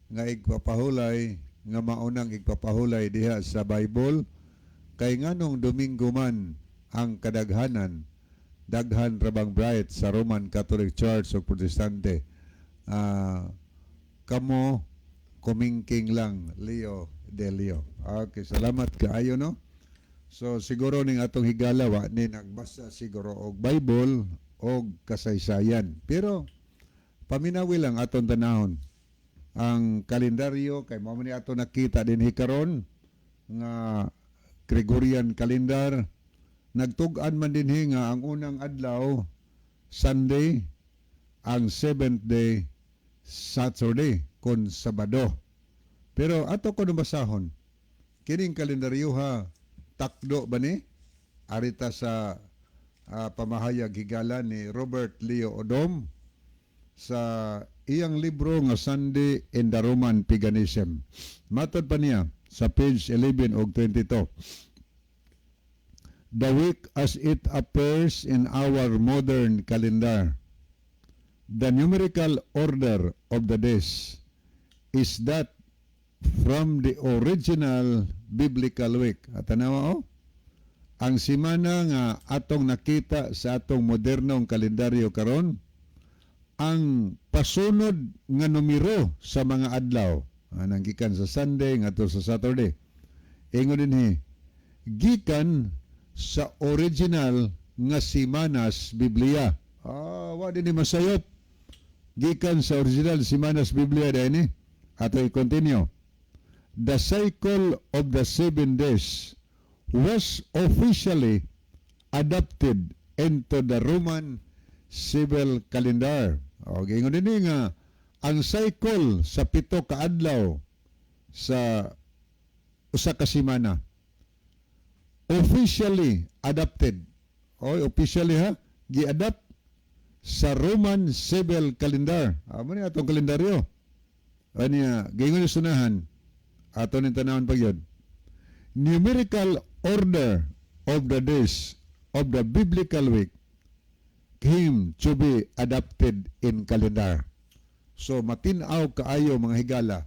nga igpapahulay nga maunang igpapahulay diha sa Bible kay nganong Domingo man ang kadaghanan daghan rabang bright sa Roman Catholic Church o Protestante. Kamo kumingking lang Leo de Leo. Okay, salamat kaayo no. So siguro ning atong higala wa ni nagbasa siguro og Bible og kasaysayan. Pero paminawi lang aton tanahon ang kalendaryo kay mao man ni ato nakita dinhi karon nga Gregorian calendar. Nagtug-an man dinhi nga ang unang adlaw Sunday, ang 7th day Saturday kon Sabado. Pero ato ko basahon kining kalendaryo ha takdo ba ni arita sa pamahayag higala ni Robert Leo Odom sa iyang libro nga Sunday in the Roman Paganism. Matod pa niya sa page 11 og 22. The week as it appears in our modern calendar, the numerical order of the days is that from the original biblical week. At tanawa ang simana nga atong nakita sa atong modernong kalendaryo karon, ang pasunod nga numero sa mga adlaw, anang gikan sa Sunday ngadto sa Saturday. Ingon dinhi, gikan sa original nga Simanas Biblia. Wa din ni masayop. Gikan sa original Simanas Biblia dinhi. Ato i-continue. The cycle of the 7 days was officially adopted into the Roman civil calendar. Okay, ngon dinhi nga ang cycle sa 7 ka adlaw sa usa ka semana officially adopted. Officially ha, gi-adapt sa Roman civil calendar. Amo ni atong kalendaryo. Anya, gingon sunahan ato ni tanawon pagyod. Numerical order of the days of the biblical week came to be adopted in calendar. So matinaw kaayo mga higala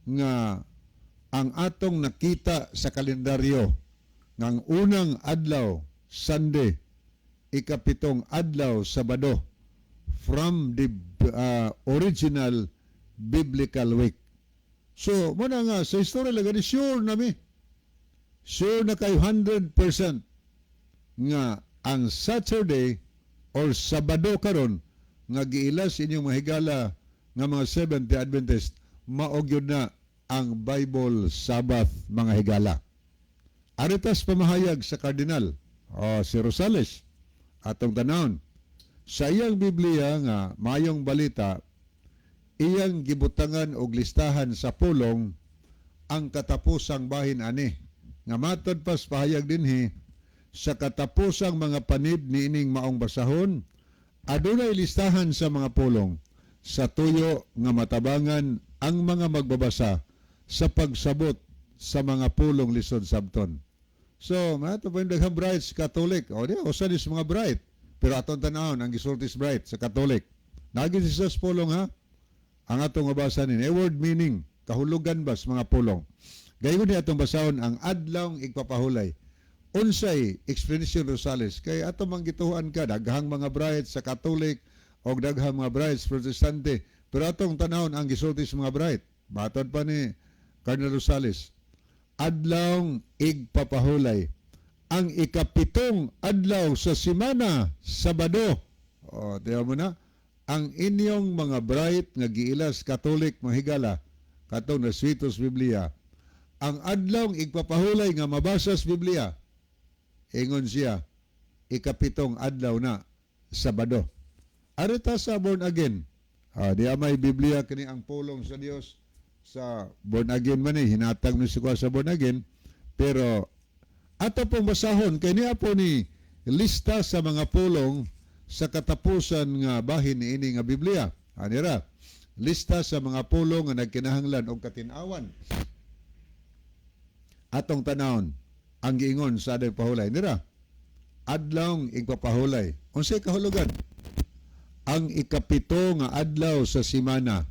nga ang atong nakita sa kalendaryo ngang unang adlaw Sunday, ikapitong adlaw Sabado from the original biblical week. So muna nga sa history lagi sure na kayo 100% nga ang Saturday or Sabado karon nga giilas inyong mga higala nga mga Seventh Day Adventist maog yun na ang Bible Sabbath mga higala. Aritas pamahayag sa Kardinal si Rosales atong tanawon sa iyang Biblia nga mayong balita iyang gibutangan og listahan sa pulong ang katapusang bahin ani nga matod pas pahayag dinhi sa katapusang mga panib niining maong basahon adunay listahan sa mga pulong sa tuyo nga matabangan ang mga magbabasa sa pagsabot sa mga pulong lisod sabton. So, mato po yung daghang brights Catholic. Usa ni mga bright. Pero atong tanahon ang gisultis bright sa Catholic. Naging sa pulong ha. Ang atong mabasa ni word meaning kahulugan bas mga pulong. Gayon ni atong basahon ang adlawng igpapahulay. Unsay explanation Rosales kay atong manggituhan ka daghang mga bright sa Catholic o daghang mga bright sa Protestante. Pero atong tanahon ang gisultis mga bright. Matod pa ni Cardinal Rosales. Adlawng igpapahulay ang ikapitong adlaw sa semana Sabado. Tiyan mo na ang inyong mga bright nga giilas Catholic mga higala katong na Switos Biblia. Ang adlawng igpapahulay nga mabasa sa Biblia ingon siya ikapitong adlaw na Sabado. Arita sa born again. Di may Biblia kini ang pulong sa Dios sa born again man hinatag ni siya sa born again, pero ato pong basahon kay niya po ni lista sa mga pulong sa katapusan nga bahin ni ini nga Biblia. Anira, lista sa mga pulong nga nagkinahanglan og katin-awan. Atong tanawon ang giingon sa adlaw pahulay nira. Adlaw igpapahulay. Unsay kahulugan? Ang ikapito nga adlaw sa simana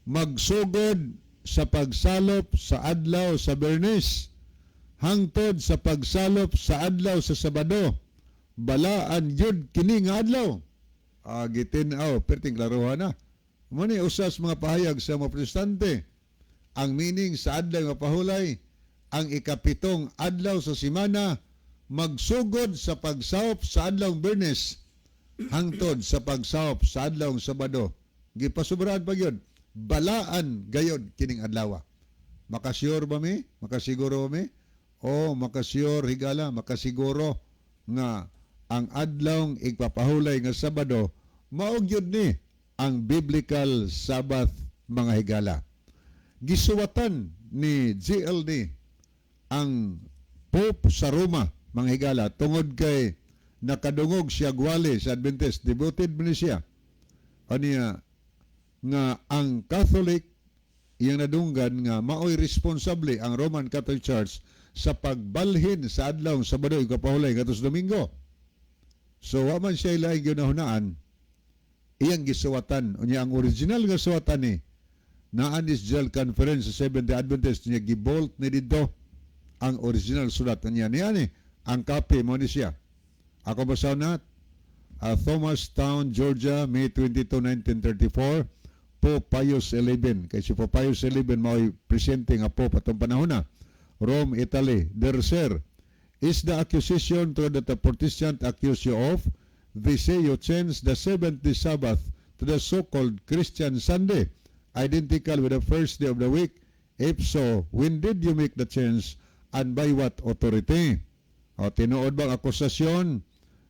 magsugod sa pagsalop sa adlaw sa Bernes hangtod sa pagsalop sa adlaw sa Sabado. Balaan yun kini nga adlaw. Gitinaw, perting klaruhan na. Muna usas mga pahayag sa mga protestante. Ang meaning sa adlaw nga pahulay, ang ikapitong adlaw sa simana, magsugod sa pagsawop sa adlaw Bernes, hangtod sa pagsawop sa adlaw Sabado. Gipasubrahan pa yun. Balaan gayod kining adlaw. Makasure ba mi? Makasiguro ba mi? O makasure higala, makasiguro nga ang adlaw igpapahulay nga Sabado maog yun ni ang biblical Sabbath mga higala. Gisuwatan ni GLD ang Pope sa Roma mga higala tungod kay nakadungog siya gwali sa Adventist, devoted mo ni siya. Aniya nga ang Catholic iyang nadunggan nga maoy responsable ang Roman Catholic Church sa pagbalhin sa adlaw Sabado ikapahulay ngadto Domingo. So wa man siya ilaing ginahunaan, iyang gisuwatan unya ang original nga suwatan ni naan is General Conference sa Seventh-day Adventist niya gibolt ni didto ang original sulat niya ni ang copy mo ni siya. Ako basaw na Thomastown, Georgia, May 22, 1934, Pope Pius XI. Kay si Pope Pius XI mao'y presente nga Pope atong panahon na. Rome, Italy. Dear Sir, is the accusation true that the Protestant accuse you of? They say you changed the 70th Sabbath to the so-called Christian Sunday, identical with the first day of the week. If so, when did you make the change and by what authority? O tinuod bang akusasyon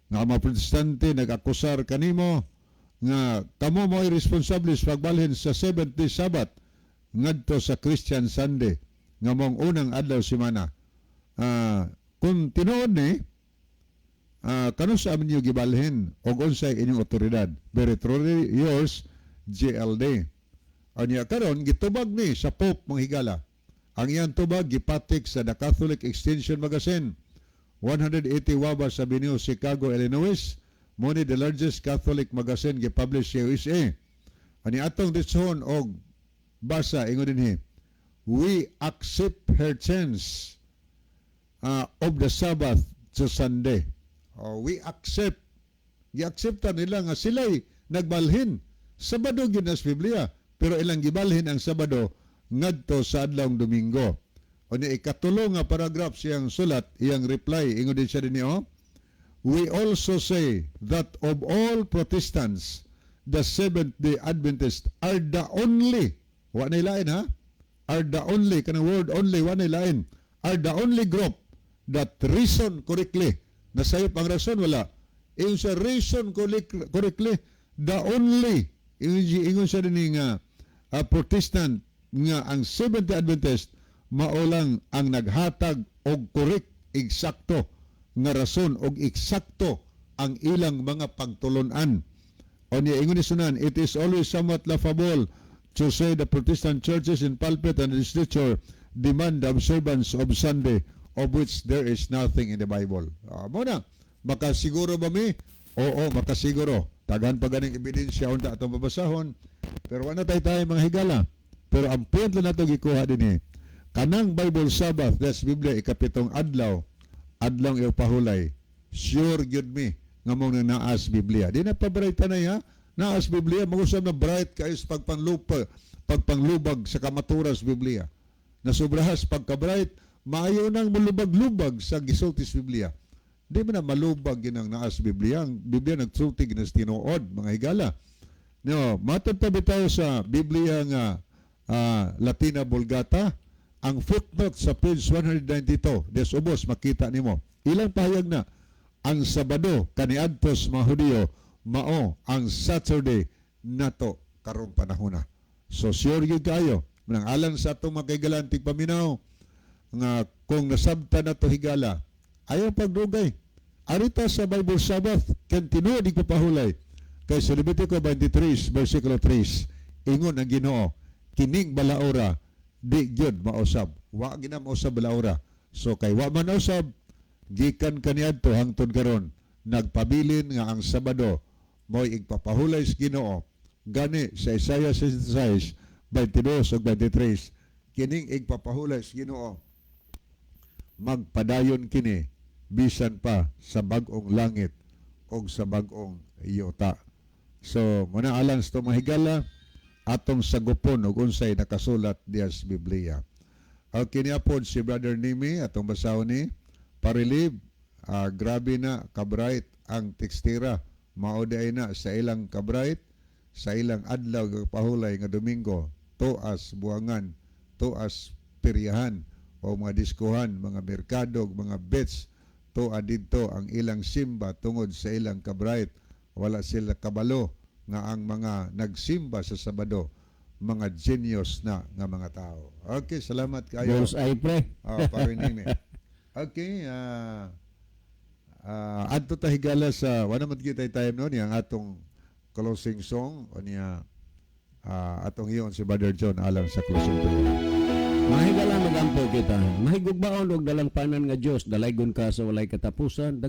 nga mga Protestante nag-akusar kanimo nga kamo mo'y responsable sa pagbalhin sa 70th Sabbath ngadto sa Christian Sunday nga mong unang adlaw simana. Kung tinuod ni kano sa amin niyo gibalhin o unsay inyong otoridad? Very truly yours, GLD. Anya karon gitubag ni sa Pope mga higala. Ang iyang tubag gipatik sa The Catholic Extension Magazine, 180 Wabas Avenue, Chicago, Illinois. Muni the largest Catholic magazine gipublish sa USA. Ani atong dishon og basa ingon dinhi. We accept her change of the Sabbath to Sunday. We accept. Gi-acceptan nila nga sila'y nagbalhin. Sabado gyud nas Biblia, pero ilang gibalhin ang Sabado ngadto sa adlaw Domingo. O ni ikatulo nga paragraph siyang sulat, iyang reply, ingon din siya dinhi we also say that of all Protestants, the Seventh-day Adventists are the only, wa na ilain ha? Are the only, kanang word only, wa na ilain, are the only group that reason correctly. Nasayop ang rason, wala. Ingon sa reason correctly, the only, ingon siya din nga Protestant nga ang Seventh-day Adventist maulang ang naghatag og correct, eksakto nga rason og eksakto ang ilang mga pagtulunan. O niya ingon ni sunan, it is always somewhat laughable to say the Protestant churches in pulpit and legislature demand the observance of Sunday, of which there is nothing in the Bible. Muna, makasiguro ba mi? Oo, makasiguro. Tagan pa ganing ebidensya unta atong babasahon. Pero wala tayo mga higala. Pero ang point lang nato gikuha din kanang Bible Sabbath, that's Biblia, ikapitong adlaw yung pahulay, sure gyud mi nga mong naas Biblia. Di na pabright na ha? Naas Biblia, mag-usap na bright kayo sa pagpanglubag sa kamaturas Biblia. Nasubrahas pagka-bright, maayo nang malubag-lubag sa gisultis Biblia. Di mo na malubag yun ang naas Biblia. Ang Biblia nagsultig na tinuod, mga higala. No, matatabi tayo sa Biblia nga Latina Vulgata. Ang footnote sa page 192, des ubos, makita nimo. Ilang pahayag na ang Sabado kaniadtos mga Hudiyo mao ang Saturday nato karong panahon na. So sure gyud kayo nang alang sa atong makaigalan tigpaminaw nga kung nasabta na to higala ayaw pagdugay. Arita sa Bible Sabbath ken tinuod di ko pahulay kay sa Levitico 23 versikulo 3 ingon ang Ginoo kining balaura di gyud mausab. Wa gina mausab balaura. So kay wa man usab gikan kaniadto hangtod karon nagpabilin nga ang Sabado mo'y igpapahulay sa Ginoo gani sa Isaiah 66 22 ug 23 kining igpapahulay sa Ginoo magpadayon kini bisan pa sa bag-ong langit o sa bag-ong yuta. So, muna alang sa mahigala, atong sagupon o unsay nakasulat diya sa Biblia. Ang kiniapod si Brother Nimi, atong basahon ni, parilib, grabe na, kabright ang tekstira. Mauday na sa ilang kabright, sa ilang adlaw pahulay nga Domingo, tuas buwangan, tuas peryahan, o mga diskuhan, mga merkado, mga bets, tuwa dito ang ilang simba tungod sa ilang kabright. Wala sila kabalo nga ang mga nagsimba sa Sabado, mga genius na nga mga tao. Okay, salamat kayo.
Boss ay pre.
Parinimi. Okay, adto ta higala sa wala man kita time no yang atong closing song o niya atong hiyon si Brother John alang sa closing prayer.
Mahigala magampo kita. Mahigugbaon og dalang panan nga Dios, dalaygon ka sa walay katapusan.